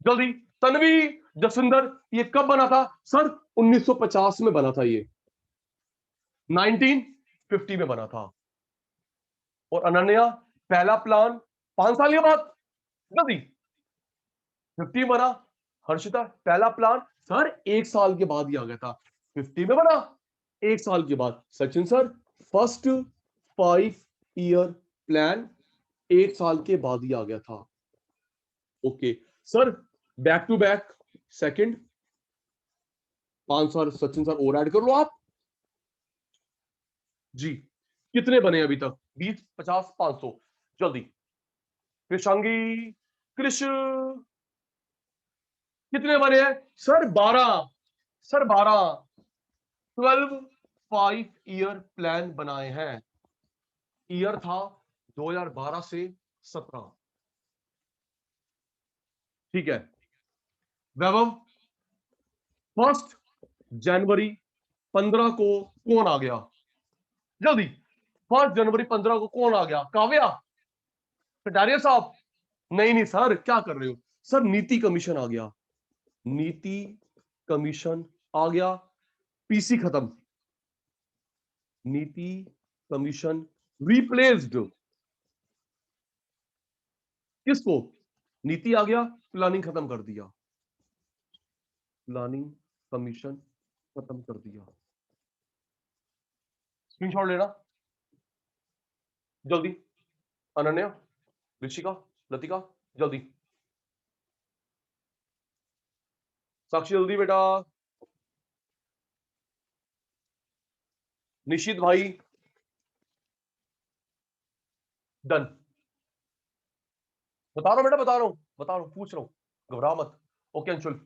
जल्दी। तन्वी, जसविंदर, ये कब बना था? सर 1950 में बना था ये, 1950 में बना था। और अनन्या, पहला प्लान 5 साल के बाद। जल्दी। 50 बना। हर्षिता, पहला प्लान सर 1 साल के बाद ही आ गया था, 50 में बना 1 साल के बाद। Sachin sir, first 5 year plan 1 साल के बाद ही आ गया था। Okay sir, back to back second 5 साल। सचिन सर और ऐड कर लो आप जी। कितने बने अभी तक? 20, 50, 500। जल्दी। कृषांगी, कृष, कितने बने हैं? सर 12। सर 12, 12 5 ईयर प्लान बनाए हैं। ईयर था 2012 से 17। ठीक है वैभव, 1 जनवरी 15 को कौन आ गया? जल्दी। 1 जनवरी 15 को कौन आ गया? काव्या, कटारिया साहब। नहीं नहीं सर, क्या कर रहे हो सर? नीति कमीशन आ गया, नीति कमीशन आ गया। पीसी खत्म, नीति कमीशन रिप्लेस्ड किसको? नीति आ गया, प्लानिंग खत्म कर दिया, प्लानिंग कमीशन खत्म कर दिया। स्क्रीनशॉट लेना जल्दी। अनन्या, ऋषिका, लतिका, जल्दी। साक्षी जल्दी बेटा। निशित भाई, डन। बता रहा हूं बेटा, बता रहा हूं, बता रहा हूं, पूछ रहा हूं, घबरा मत। ओके अंशुल।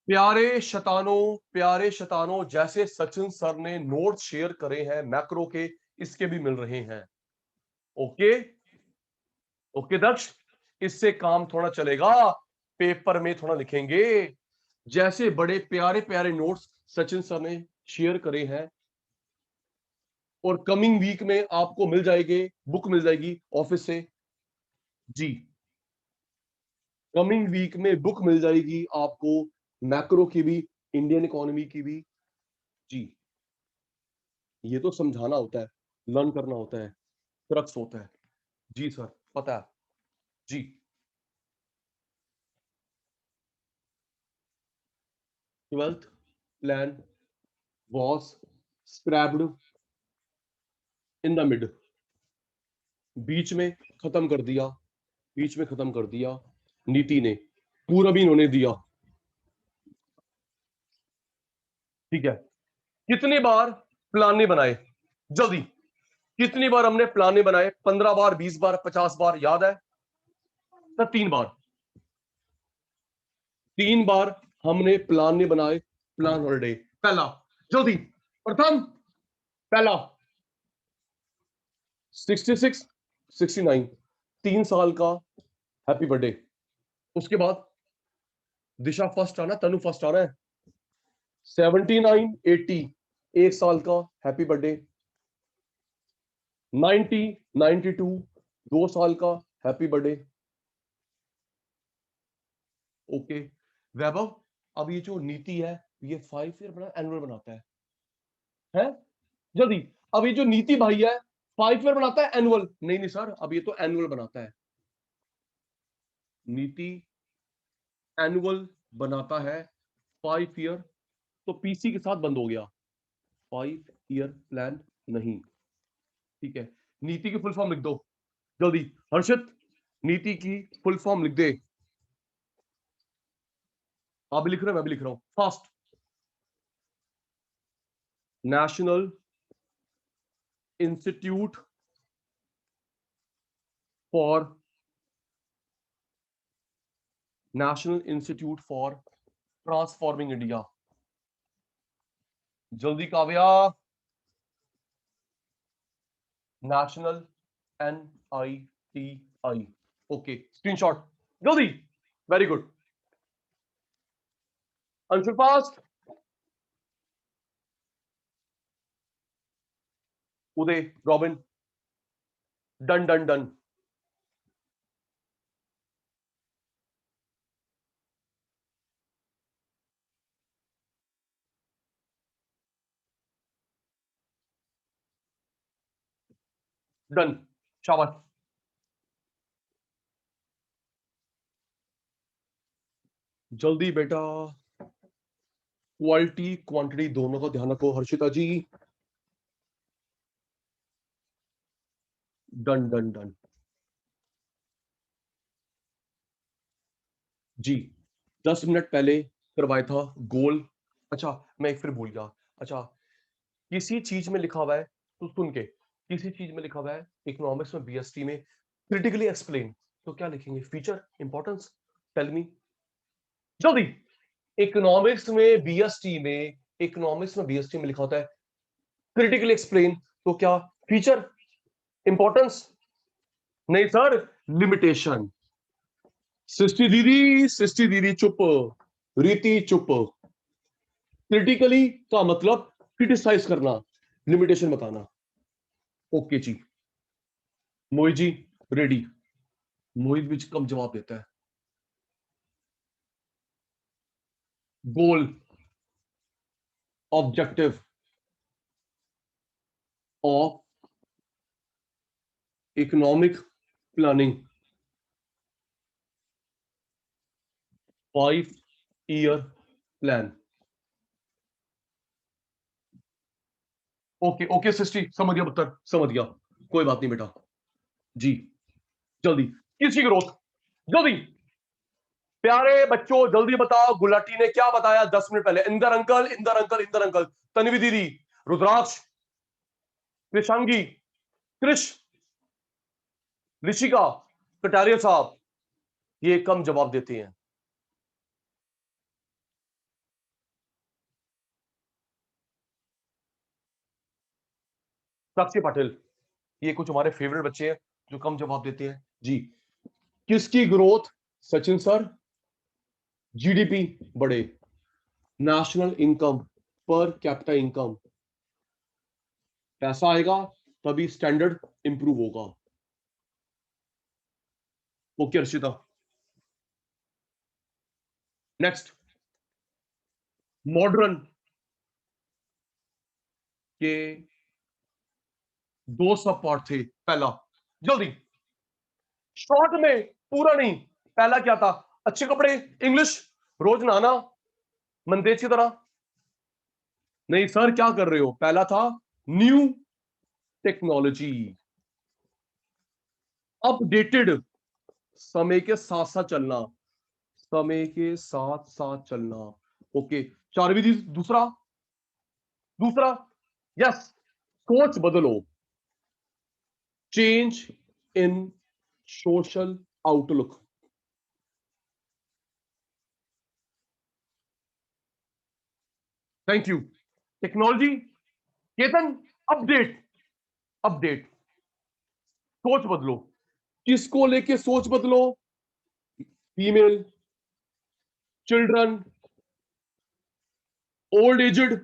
प्यारे शतानों, जैसे सचिन सर ने नोट्स शेयर करे हैं मैक्रो के, इसके भी मिल रहे हैं। ओके, ओके दक्ष, इससे काम थोड़ा चलेगा, पेपर में थोड़ा लिखेंगे। जैसे बड़े प्यारे प्यारे नोट्स सचिन सर ने शेयर करे हैं, और कमिंग वीक में आपको मिल जाएंगे, बुक मिल जाएगी ऑफिस से जी। कमिंग वीक में बुक मिल जाएगी आपको, मैक्रो की भी, इंडियन इकोनॉमी की भी जी। ये तो समझाना होता है, लर्न करना होता है, क्रक्स होता है। जी सर, पता है जी। Twelfth plan was scrapped in the mid, बीच में खत्म कर दिया, बीच में खत्म कर दिया नीति ने, पूरा भी इन्होंने दिया। ठीक है, कितनी बार प्लान नहीं बनाए? जल्दी, कितनी बार हमने प्लान बनाए? 15 बार, 20 बार, 50 बार? याद है तो 3 बार। 3 बार हमने प्लान बनाए, प्लान हॉलिडे। पहला, जल्दी, प्रथम, पहला 66, 69, 3 साल का हैप्पी बर्थडे। उसके बाद दिशा फर्स्ट आना, तनु फर्स्ट आना है। 79, 80, 1 साल का हैप्पी बर्थडे। 90, 92, 2 साल का हैप्पी बर्थडे। ओके वैभव, अब ये जो नीति है ये 5 ईयर बना एनुअल बनाता है? जल्दी, अब ये जो नीति भाई है 5 ईयर बनाता है एनुअल? नहीं नहीं सर, अब ये तो एनुअल बनाता है। नीति एनुअल बनाता है 5 ईयर, तो पीसी के साथ बंद हो गया। 5 ईयर प्लान नहीं, ठीक है। नीति की फुल फॉर्म लिख दो जल्दी, हर्षित, नीति की फुल फॉर्म लिख दे। आप भी लिख रहे हो, मैं भी लिख रहा हूं, fast. National institute for national institute for transforming India. जल्दी Kavya, national NITI। Okay, screenshot जल्दी, very good. Anshul fast, Uday, Robin, done done done. Done, शाबाश। जल्दी बेटा, क्वालिटी क्वांटिटी दोनों का ध्यान रखो Harshita ji. Done done done जी। 10 मिनट पहले करवाया था गोल। अच्छा, मैं एक फिर भूल गया। अच्छा, किसी चीज में लिखा हुआ है तो सुन के, किसी चीज में लिखा हुआ है इकोनॉमिक्स में बीएसटी में क्रिटिकली एक्सप्लेन, तो क्या लिखेंगे? फीचर, इंपॉर्टेंस, टेल मी जल्दी। इकोनॉमिक्स में बीएसटी में, इकोनॉमिक्स में बीएसटी में लिखा होता है क्रिटिकली एक्सप्लेन, तो क्या? Feature, importance? नहीं सर, लिमिटेशन। सृष्टि दीदी चुप, रीति चुप। क्रिटिकली का मतलब क्रिटिसाइज करना, लिमिटेशन बताना। ओके जी, मोहित जी रेडी। मोहित भी कम जवाब देता है। Goal, objective of economic planning, 5 year plan. Okay okay Srishti, समझ गया उत्तर, समझ गया, कोई बात नहीं बेटा जी। जल्दी, किसकी ग्रोथ? जल्दी, प्यारे बच्चों जल्दी बताओ, गुलाटी ने क्या बताया 10 मिनट पहले? Inder uncle, Inder uncle, Inder uncle, Tanvi दीदी, रुद्राक्ष, कृषांगी, कृष, ऋषिका, कटारिया साहब, ये कम जवाब देते हैं। साक्षी पाटिल, ये कुछ हमारे फेवरेट बच्चे हैं जो कम जवाब देते हैं जी। किसकी ग्रोथ? सचिन सर, जीडीपी बढ़े, national income, per capita income, पैसा आएगा तभी स्टैंडर्ड इंप्रूव होगा। Okay Arshita, next. मॉडर्न के 2 सब पार्ट थे। पहला, जल्दी, शॉर्ट में, पूरा नहीं। पहला क्या था? अच्छे कपड़े, इंग्लिश, रोज नहाना, मंदेश की तरह। नहीं सर, क्या कर रहे हो? पहला था न्यू टेक्नोलॉजी, अपडेटेड, समय के साथ साथ चलना, समय के साथ साथ चलना। ओके, चार विधि। दूसरा, दूसरा, यस, सोच बदलो, change in social outlook. Thank you. Technology, Ketan, update, update, सोच बदलो। किसको लेके सोच बदलो? Female, children, old aged.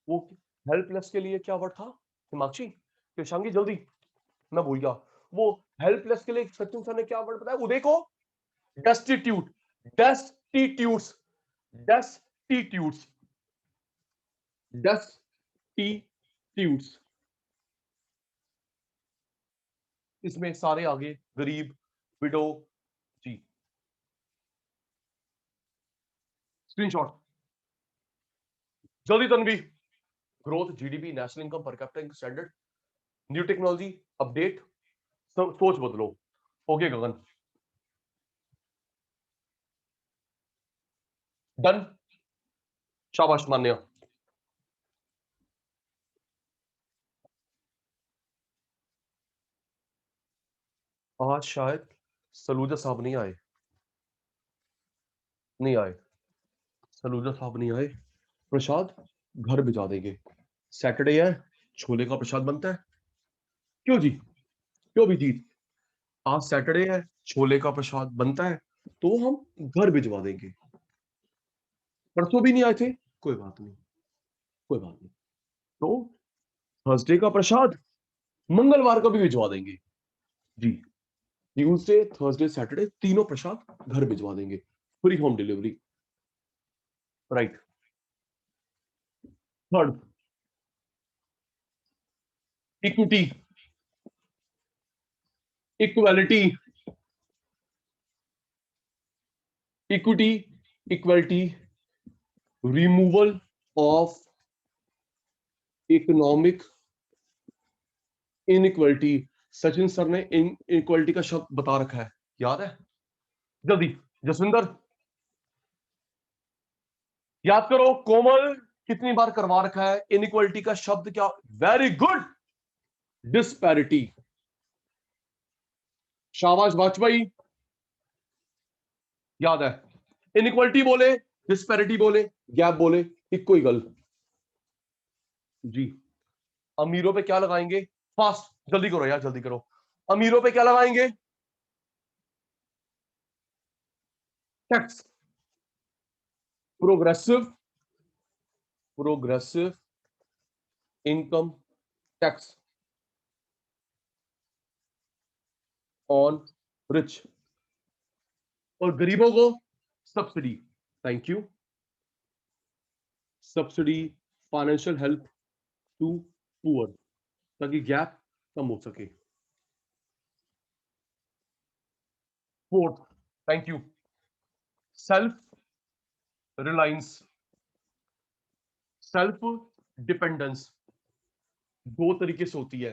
वो हेल्पलेस के लिए क्या वर्ड था हिमाक्षी? कृषांगी जल्दी, मैं भूल गया। वो हेल्पलेस के लिए सचिन सर ने क्या वर्ड बताया? उदय को डेस्टिट्यूट, डेस्टिट्यूट्स, डेस्टिट्यूट्स, डेस्टिट्यूट्स। इसमें सारे आगे गरीब, विडो जी। स्क्रीनशॉट जल्दी Tanvi. Growth, GDP, national income, per capita standard, new technology, update, सोच बदलो। ओके गगन, डन, शाबाश मान्य। आज शायद सलूजा साहब नहीं आए, नहीं आए, सलूजा साहब नहीं आए। प्रसाद घर भिजा देंगे। सैटरडे है, छोले का प्रसाद बनता है। क्यों जी, क्यों भी जीत? आज सैटरडे है, छोले का प्रसाद बनता है, तो हम घर भिजवा देंगे। परसों भी नहीं आए थे, कोई बात नहीं, कोई बात नहीं। तो थर्सडे का प्रसाद मंगलवार को भी भिजवा देंगे जी। ट्यूसडे, थर्सडे, सैटरडे तीनों प्रसाद घर भिजवा देंगे, free home delivery. Right. Third, equity, equality, equity, equality, removal of economic inequality. Sachin sir ने इनइक्वालिटी का शब्द बता रखा है, याद है? जल्दी जसविंदर याद करो। कोमल कितनी बार करवा रखा है इनइक्वालिटी का शब्द? क्या? Very good, disparity. शाबाश वाजपेयी, याद है। इनइक्वालिटी बोले, डिस्पैरिटी बोले, गैप बोले, इक्को ही गल जी। अमीरों पे क्या लगाएंगे? फास्ट, जल्दी करो यार, जल्दी करो। अमीरों पे क्या लगाएंगे? Tax, progressive, progressive income tax on rich. और गरीबों को subsidy. Thank you. Subsidy, financial help to poor, ताकि गैप कम हो सके। Fourth, thank you, self reliance, self dependence. दो तरीके से होती है।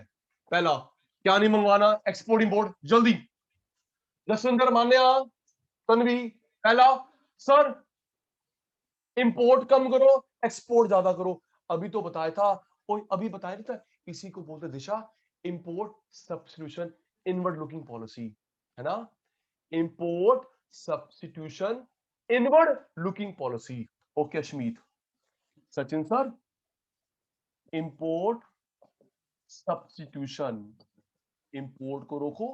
पहला, क्या नहीं मंगवाना? Export import. जल्दी जसविंदर, मान्या, तन्वी। पहला, सर इंपोर्ट कम करो, एक्सपोर्ट ज्यादा करो। अभी तो बताया था, कोई अभी बताया नहीं था, इसी को बोलते Disha, import substitution inward looking policy, है ना? Import substitution inward looking policy. Okay Ashmeet. Sachin sir, import substitution, import को रोको,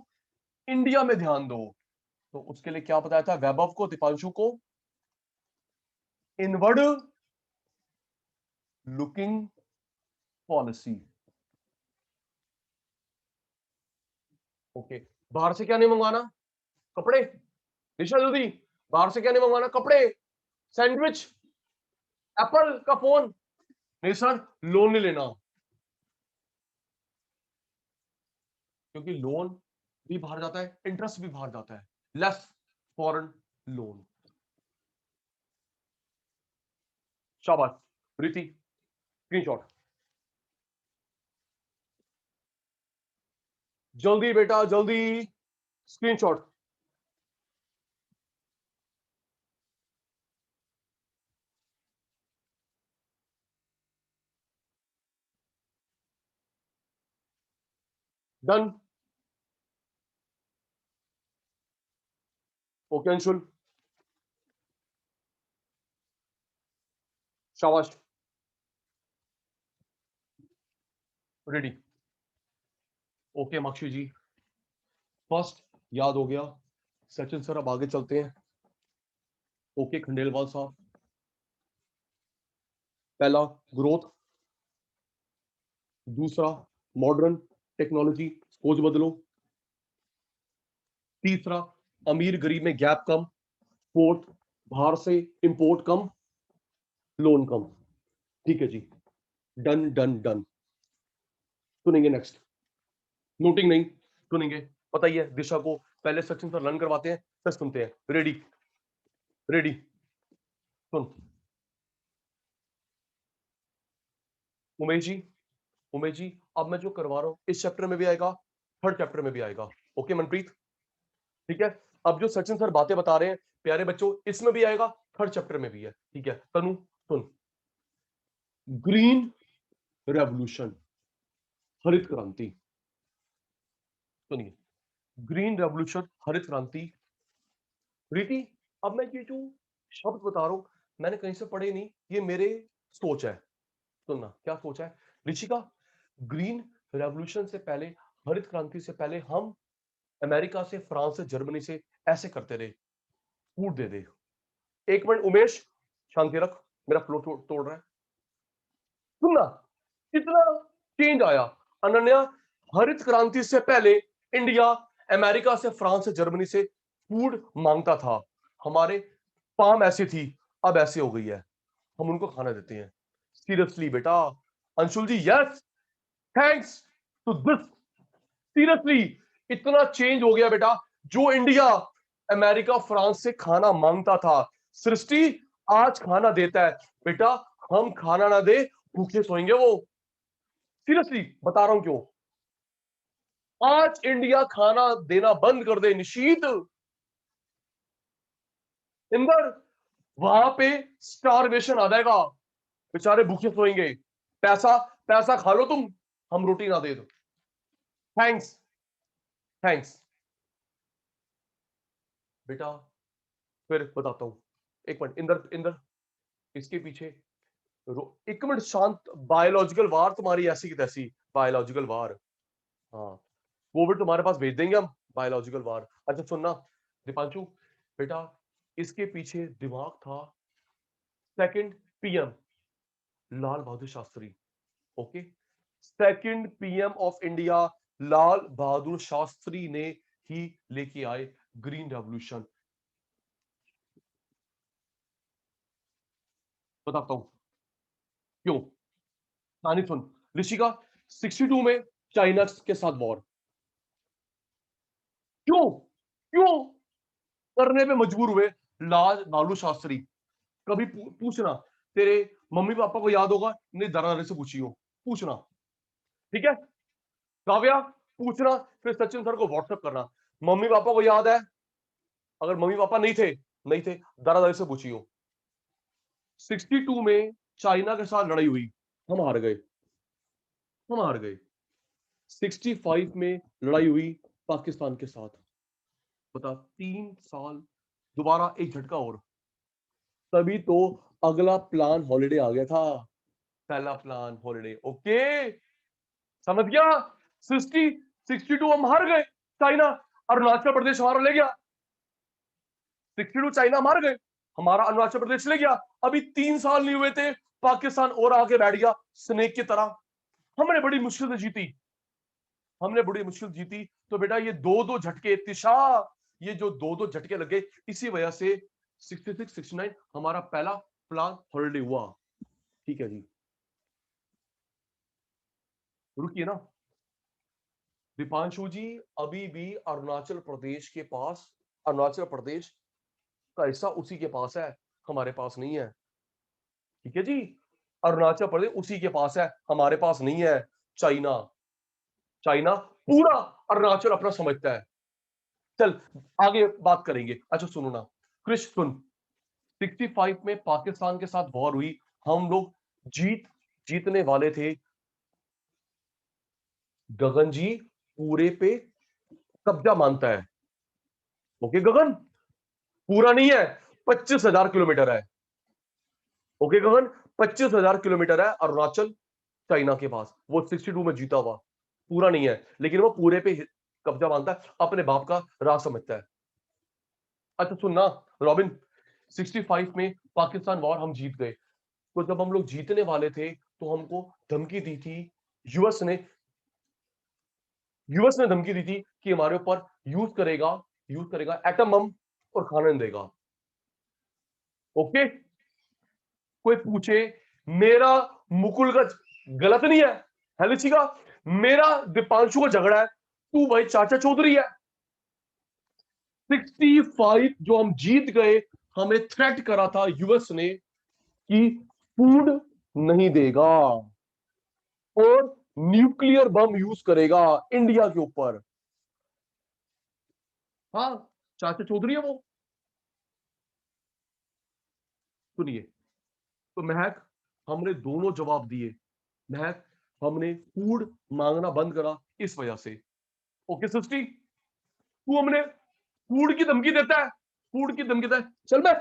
इंडिया में ध्यान दो। तो उसके लिए क्या बताया था वैभव को, दीपांशु को? Inward looking policy. ओके। बाहर से क्या नहीं मंगवाना? कपड़े। दिशा जल्दी, बाहर से क्या नहीं मंगवाना? कपड़े, सैंडविच, एप्पल का फोन। नहीं सर, लोन नहीं लेना, क्योंकि लोन भी बाहर जाता है, इंटरेस्ट भी बाहर जाता है। Less foreign loan. शाबाश प्रीति, स्क्रीनशॉट जल्दी बेटा, जल्दी स्क्रीनशॉट। डन। ओके अंशुल, शाबाश, रेडी। ओके माक्षी जी, फर्स्ट याद हो गया। सचिन सर अब आगे चलते हैं। ओके खंडेलवाल साहब, पहला ग्रोथ, दूसरा मॉडर्न टेक्नोलॉजी, सोच बदलो, तीसरा अमीर गरीब में गैप कम, फोर्थ बाहर से इंपोर्ट कम, लोन कम। ठीक है जी, डन डन डन। सुनेंगे नेक्स्ट, नोटिंग नहीं, सुनेंगे। पता ही है दिशा को, पहले सचिन सर रन करवाते हैं फिर सुनते हैं। रेडी, रेडी, सुन। उमेश जी, उमेश जी, अब मैं जो करवा रहा हूं इस चैप्टर में भी आएगा, थर्ड चैप्टर में भी आएगा। ओके मनप्रीत, ठीक है। अब जो सचिन सर बातें बता रहे हैं प्यारे बच्चों, इसमें भी आएगा, थर्ड चैप्टर में भी है, ठीक है। तनु सुन, ग्रीन रेवोल्यूशन, हरित क्रांति, सुनिए, ग्रीन रेवोल्यूशन, हरित क्रांति। रीति, अब मैं ये जो शब्द बता रहा हूं मैंने कहीं से पढ़े नहीं, ये मेरे सोच है। सुनना क्या सोच है ऋषिका। ग्रीन रेवोल्यूशन से पहले, हरित क्रांति से पहले हम अमेरिका से, फ्रांस से, जर्मनी से ऐसे करते रहे, फूट दे दे। एक मिनट उमेश, शांति रख, मेरा फ्लो तोड़ रहा है। सुनना, कितना चेंज आया अनन्या। हरित क्रांति से पहले इंडिया अमेरिका से, फ्रांस से, जर्मनी से फूड मांगता था। हमारे पाम ऐसी थी, अब ऐसे हो गई है, हम उनको खाना देते हैं। सीरियसली बेटा, Anshul ji, yes, thanks to this, seriously इतना चेंज हो गया बेटा। जो इंडिया अमेरिका, फ्रांस से खाना मांगता था, सृष्टि आज खाना देता है बेटा। हम खाना ना दे भूखे सोएंगे वो। सीरियसली बता रहा हूं क्यों। आज इंडिया खाना देना बंद कर दे निशीत, इंदर, वहां पे स्टारवेशन आ जाएगा, बेचारे भूखे सोएंगे। पैसा, पैसा खा लो तुम, हम रोटी ना दे दो। थैंक्स, थैंक्स बेटा। फिर बताता हूं, एक मिनट इंदर, इंदर इसके पीछे एक मिनट शांत। बायोलॉजिकल वार तुम्हारी ऐसी की तैसी, बायोलॉजिकल वार, हाँ, कोविड तुम्हारे पास भेज देंगे हम, बायोलॉजिकल वार। अच्छा सुनना दीपांशु बेटा, इसके पीछे दिमाग था second PM Lal Bahadur Shastri. Okay, second PM of India Lal Bahadur Shastri ने ही लेके आए ग्रीन रेवोल्यूशन। बताता हूं क्यों, कहानी सुन ऋषिका। 62 में चाइना के साथ वॉर, क्यों, क्यों करने पे मजबूर हुए लाल बहादुर शास्त्री। कभी पूछना, तेरे मम्मी पापा को याद होगा नहीं, दादा दादी से पूछियो, पूछना, ठीक है। काव्या पूछना, फिर सचिन सर को व्हाट्सएप करना, मम्मी पापा को याद है। अगर मम्मी पापा नहीं थे, नहीं थे, दादा दादी से पूछियो। 62 में चाइना के साथ लड़ाई हुई, हम हार गए, हम हार गए। 65 में लड़ाई हुई पाकिस्तान के साथ। बता, 3 साल, दोबारा एक झटका और, तभी तो अगला प्लान हॉलिडे आ गया था। पहला प्लान हॉलिडे, ओके, समझ गया। 62 हम हार गए, चाइना अरुणाचल प्रदेश हमारा ले गया। 62 चाइना मार गए, हमारा अरुणाचल प्रदेश ले गया। अभी 3 साल नहीं हुए थे, पाकिस्तान और आके बैठ गया स्नेक की तरह। हमने बड़ी मुश्किल से जीती, हमने बड़ी मुश्किल जीती। तो बेटा ये दो दो झटके तिशा, ये जो दो दो झटके लगे, इसी वजह से 66 69 हमारा पहला प्लान हॉलिडे हुआ। ठीक है जी, रुकिए ना दीपांशु जी, अभी भी अरुणाचल प्रदेश के पास, अरुणाचल प्रदेश का हिस्सा उसी के पास है, हमारे पास नहीं है। ठीक है जी, अरुणाचल प्रदेश उसी के पास है, हमारे पास नहीं है। चाइना, चाइना पूरा अरुणाचल अपना समझता है। चल आगे बात करेंगे। अच्छा सुनो ना कृष, सुन, 65 में पाकिस्तान के साथ वॉर हुई, हम लोग जीतने वाले थे। गगन जी पूरे पे कब्जा मानता है। ओके गगन, पूरा नहीं है, 25,000 किलोमीटर है। ओके गगन, 25,000 किलोमीटर है अरुणाचल चाइना के पास, वो 62 में जीता हुआ। पूरा नहीं है, लेकिन वो पूरे पे कब्जा मानता है, अपने बाप का राज समझता है। अच्छा सुनना रॉबिन, 65 में पाकिस्तान वॉर हम जीत गए, तो जब हम लोग जीतने वाले थे तो हमको धमकी दी थी, यूएस ने यूएस ने धमकी दी थी कि हमारे ऊपर यूज करेगा एटम बम और खाना नहीं देगा। ओके, कोई पूछे मेरा मुकुल का गलत नहीं है, हेलिसी का, मेरा दीपांशु का झगड़ा है, तू भाई चाचा चौधरी है। 65 जो हम जीत गए, हमें थ्रेट करा था यूएस ने कि फूड नहीं देगा और न्यूक्लियर बम यूज करेगा इंडिया के ऊपर। हाँ, चाचा चौधरी है वो। सुनिए, तो महक, हमने दोनों जवाब दिए। महक, हमने फूड मांगना बंद करा इस वजह से। ओके सृष्टि, तू हमने फूड की धमकी देता है, फूड की धमकी देता है, चल मैं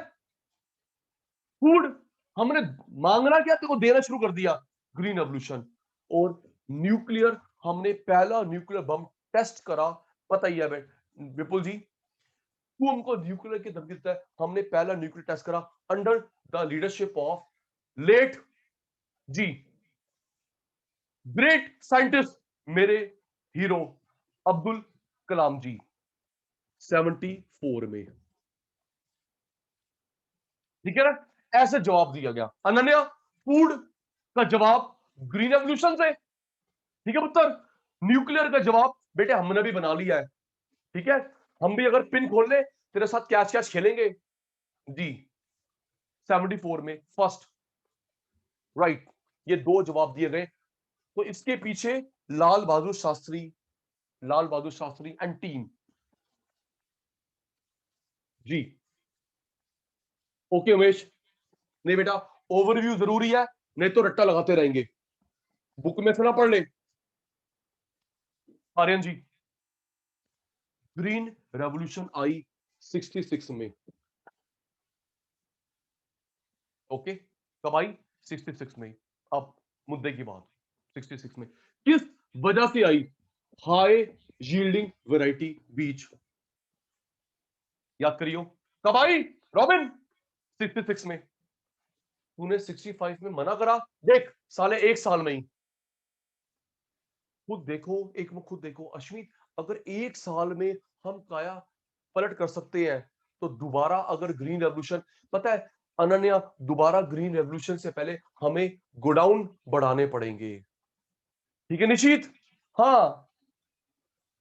फूड, हमने मांगना क्या तेरे को देना शुरू कर दिया, ग्रीन रेवोल्यूशन। और न्यूक्लियर, हमने पहला न्यूक्लियर बम टेस्ट करा, पता ही है विपुल जी, तू हमको न्यूक्लियर की धमकी देता है, हमने पहला न्यूक्लियर टेस्ट करा under the leadership of late जी, ग्रेट साइंटिस्ट, मेरे हीरो अब्दुल कलाम जी, 74 में। ठीक है ना, ऐसे जवाब दिया गया। अनन्या, फूड का जवाब ग्रीन रेवोल्यूशन से। ठीक है पुत्र, न्यूक्लियर का जवाब बेटे हमने भी बना लिया है। ठीक है, हम भी अगर पिन खोल ले तेरे साथ कैच कैच खेलेंगे जी। 74 में फर्स्ट, राइट, ये दो जवाब दिए गए। तो इसके पीछे लाल बहादुर शास्त्री, लाल बहादुर शास्त्री एंड टीम जी। ओके उमेश, नहीं बेटा, ओवरव्यू जरूरी है, नहीं तो रट्टा लगाते रहेंगे। बुक में से ना पढ़ ले। आर्यन जी, ग्रीन रेवोल्यूशन आई 66 में। ओके, कब आई? 66 में। अब मुद्दे की बात, 66 में किस वजह से आई? हाई यील्डिंग वैरायटी बीज, याद करियो, कब आई रॉबिन? 66 में। तूने 65 में मना करा, देख साले एक साल में ही, खुद देखो, एक में खुद देखो अश्विन, अगर एक साल में हम काया पलट कर सकते हैं, तो दोबारा अगर ग्रीन रेवोल्यूशन, पता है अनन्या, दोबारा ग्रीन रेवोल्यूशन से पहले हमें गोडाउन बढ़ाने पड़ेंगे। ठीक है निशीत, हाँ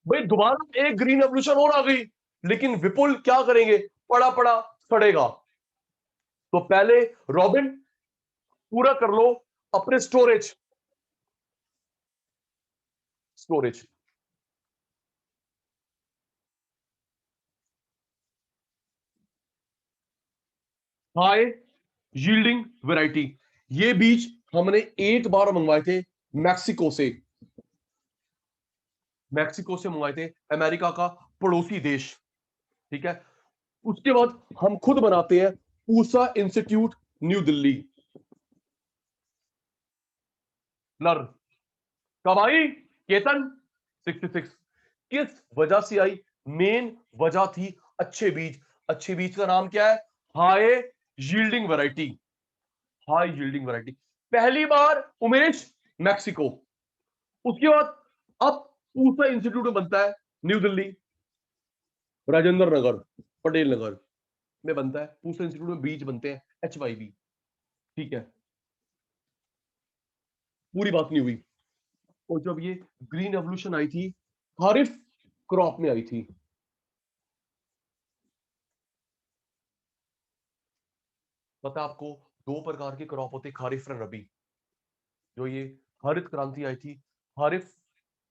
भाई, दोबारा एक ग्रीन रेवोल्यूशन और आ गई, लेकिन विपुल क्या करेंगे, पड़ा पड़ा सड़ेगा। तो पहले रॉबिन पूरा कर लो अपने storage, storage high yielding variety, ये बीज हमने एक बार मंगवाए थे मैक्सिको से, मैक्सिको से मंगवाए थे, अमेरिका का पड़ोसी देश। ठीक है, उसके बाद हम खुद बनाते हैं, Pusa institute new Delhi, learn. कब आई केतन? 66। किस वजह से आई? मेन वजह थी अच्छे बीज, अच्छे बीज का नाम क्या है? High yielding variety, high yielding variety, पहली बार उमेश मैक्सिको। उसके बाद अब पूसा इंस्टीट्यूट में बनता है न्यू दिल्ली, राजेंद्र नगर, पटेल नगर में बनता है पूसा इंस्टीट्यूट में, बीज बनते हैं HYV। ठीक है, पूरी बात नहीं हुई। और जब ये ग्रीन एवोल्यूशन आई थी, खारिफ क्रॉप में आई थी। पता आपको, दो प्रकार के क्रॉप होते, खारिफ और रबी। जो ये हरित क्रांति आई थी, खारिफ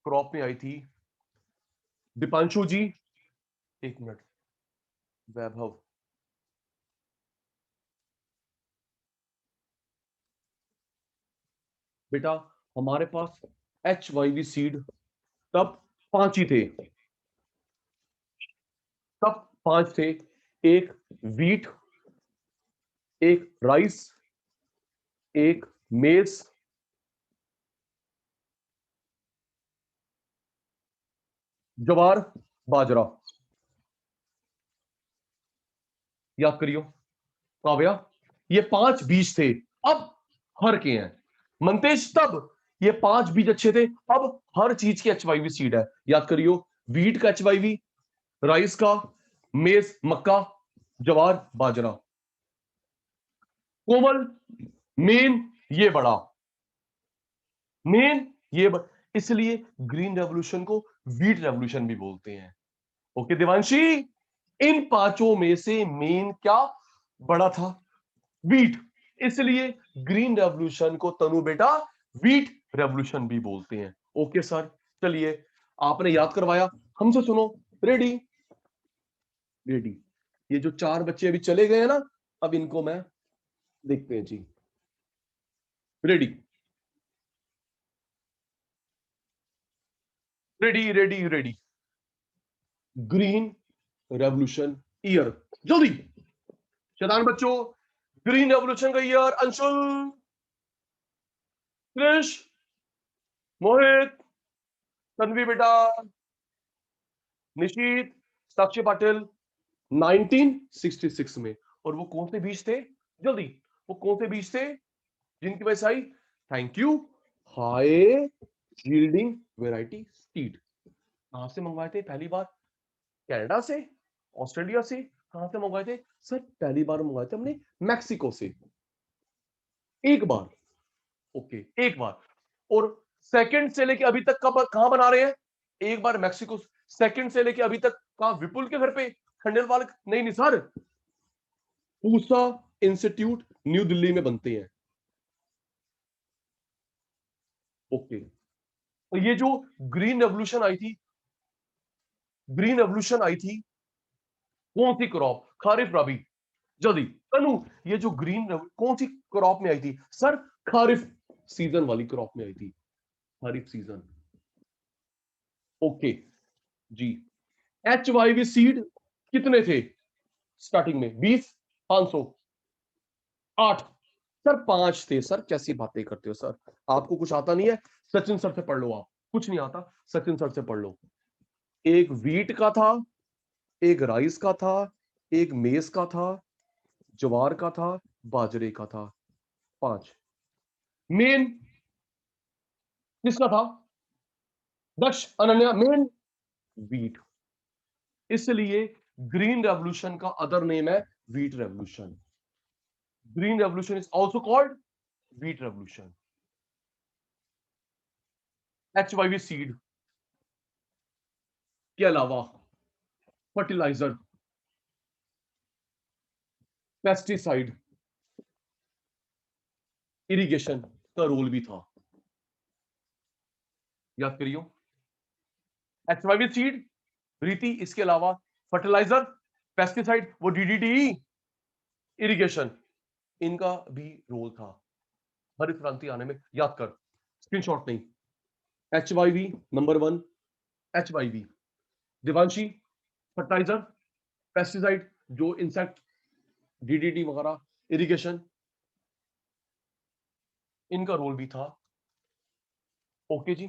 क्रॉप में आई थी। दीपांशु जी, एक मिनट, वैभव, बेटा हमारे पास HYV सीड तब 5 ही थे, सब 5 थे। एक वीट, एक राइस, एक मेज, ज्वार, बाजरा। याद करियो काव्या, ये 5 बीज थे, अब हर के हैं। मंतेश, तब ये 5 बीज अच्छे थे, अब हर चीज की एचवाईवी सीड है। याद करियो, वीट का एचवाईवी, राइस का, मेज मक्का, ज्वार बाजरा। कोमल, मेन ये बड़ा, मेन ये इसलिए ग्रीन रेवोल्यूशन को वीट रेवोल्यूशन भी बोलते हैं। ओके देवांशी, इन 5 में से मेन क्या बड़ा था? वीट। इसलिए ग्रीन रेवोल्यूशन को तनु बेटा वीट रेवोल्यूशन भी बोलते हैं। ओके सर, चलिए आपने याद करवाया, हमसे सुनो। रेडी? रेडी। ये जो 4 बच्चे अभी चले गए हैं ना, अब इनको मैं देखते हैं जी। Ready? Ready ready ready. Green revolution year, जल्दी शैतान बच्चों, ग्रीन रेवोल्यूशन का ईयर। अंशुल, कृष, मोहित, तन्वी बेटा, निशीत, साक्षी पाटिल, 1966 में। और वो कौन से बीज थे? जल्दी, वो कौन से बीज थे जिनकी वजह से आई? Thank you, high yielding variety seed. कहां से मंगवाए थे पहली बार? कनाडा से, ऑस्ट्रेलिया से? कहां से मंगवाए थे सर? पहली बार मंगवाए थे हमने मैक्सिको से, एक बार। ओके, एक बार। और सेकंड से लेके अभी तक कब कहां बना रहे हैं? एक बार मैक्सिको। सेकंड से लेके अभी तक कहां? विपुल के घर पे, खंडेलवाल? नहीं नहीं sir, Pusa institute new Delhi में बनते हैं। ओके, तो ये जो ग्रीन रेवोल्यूशन आई थी, ग्रीन रेवोल्यूशन आई थी कौन सी क्रॉप? खारिफ रबी? जल्दी तनु, ये जो ग्रीन कौन सी क्रॉप में आई थी सर? खारिफ सीजन वाली क्रॉप में आई थी, kharif season. Okay ji. H Y V seed कितने थे स्टार्टिंग में? 20, 500, 8? सर 5 थे सर, कैसी बातें करते हो सर, आपको कुछ आता नहीं है? सचिन सर से पढ़ लो, आप कुछ नहीं आता, सचिन सर से पढ़ लो। एक वीट का था, एक राइस का था, एक मेज का था, ज्वार का था, बाजरे का था। 5 मेन किसका था? दक्ष, अनन्या, मेन वीट। इसलिए ग्रीन रेवोल्यूशन का अदर नेम है wheat revolution. Green revolution is also called wheat revolution. HYV seed के अलावा फर्टिलाइजर, पेस्टिसाइड, इरिगेशन का रोल भी था। याद करियो, एचवाईवी सीड, रीति, इसके अलावा फर्टिलाइजर, पेस्टिसाइड, वो डीडीटी, इरिगेशन, इनका भी रोल था हरित क्रांति आने में। याद कर, स्क्रीनशॉट नहीं। HYV number 1, HYV. Divanshi, fertiliser, pesticide, जो इंसेक्ट, डीडीटी वगैरह, इरिगेशन, इनका रोल भी था। ओके जी,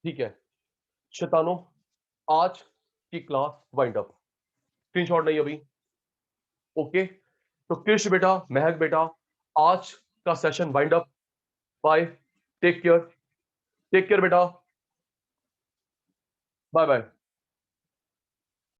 ठीक है शैतानो, आज की क्लास वाइंड अप। स्क्रीनशॉट नहीं अभी? ओके, तो कृष बेटा, महक बेटा, आज का session wind up. Bye, take care, take care बेटा, बाय बाय।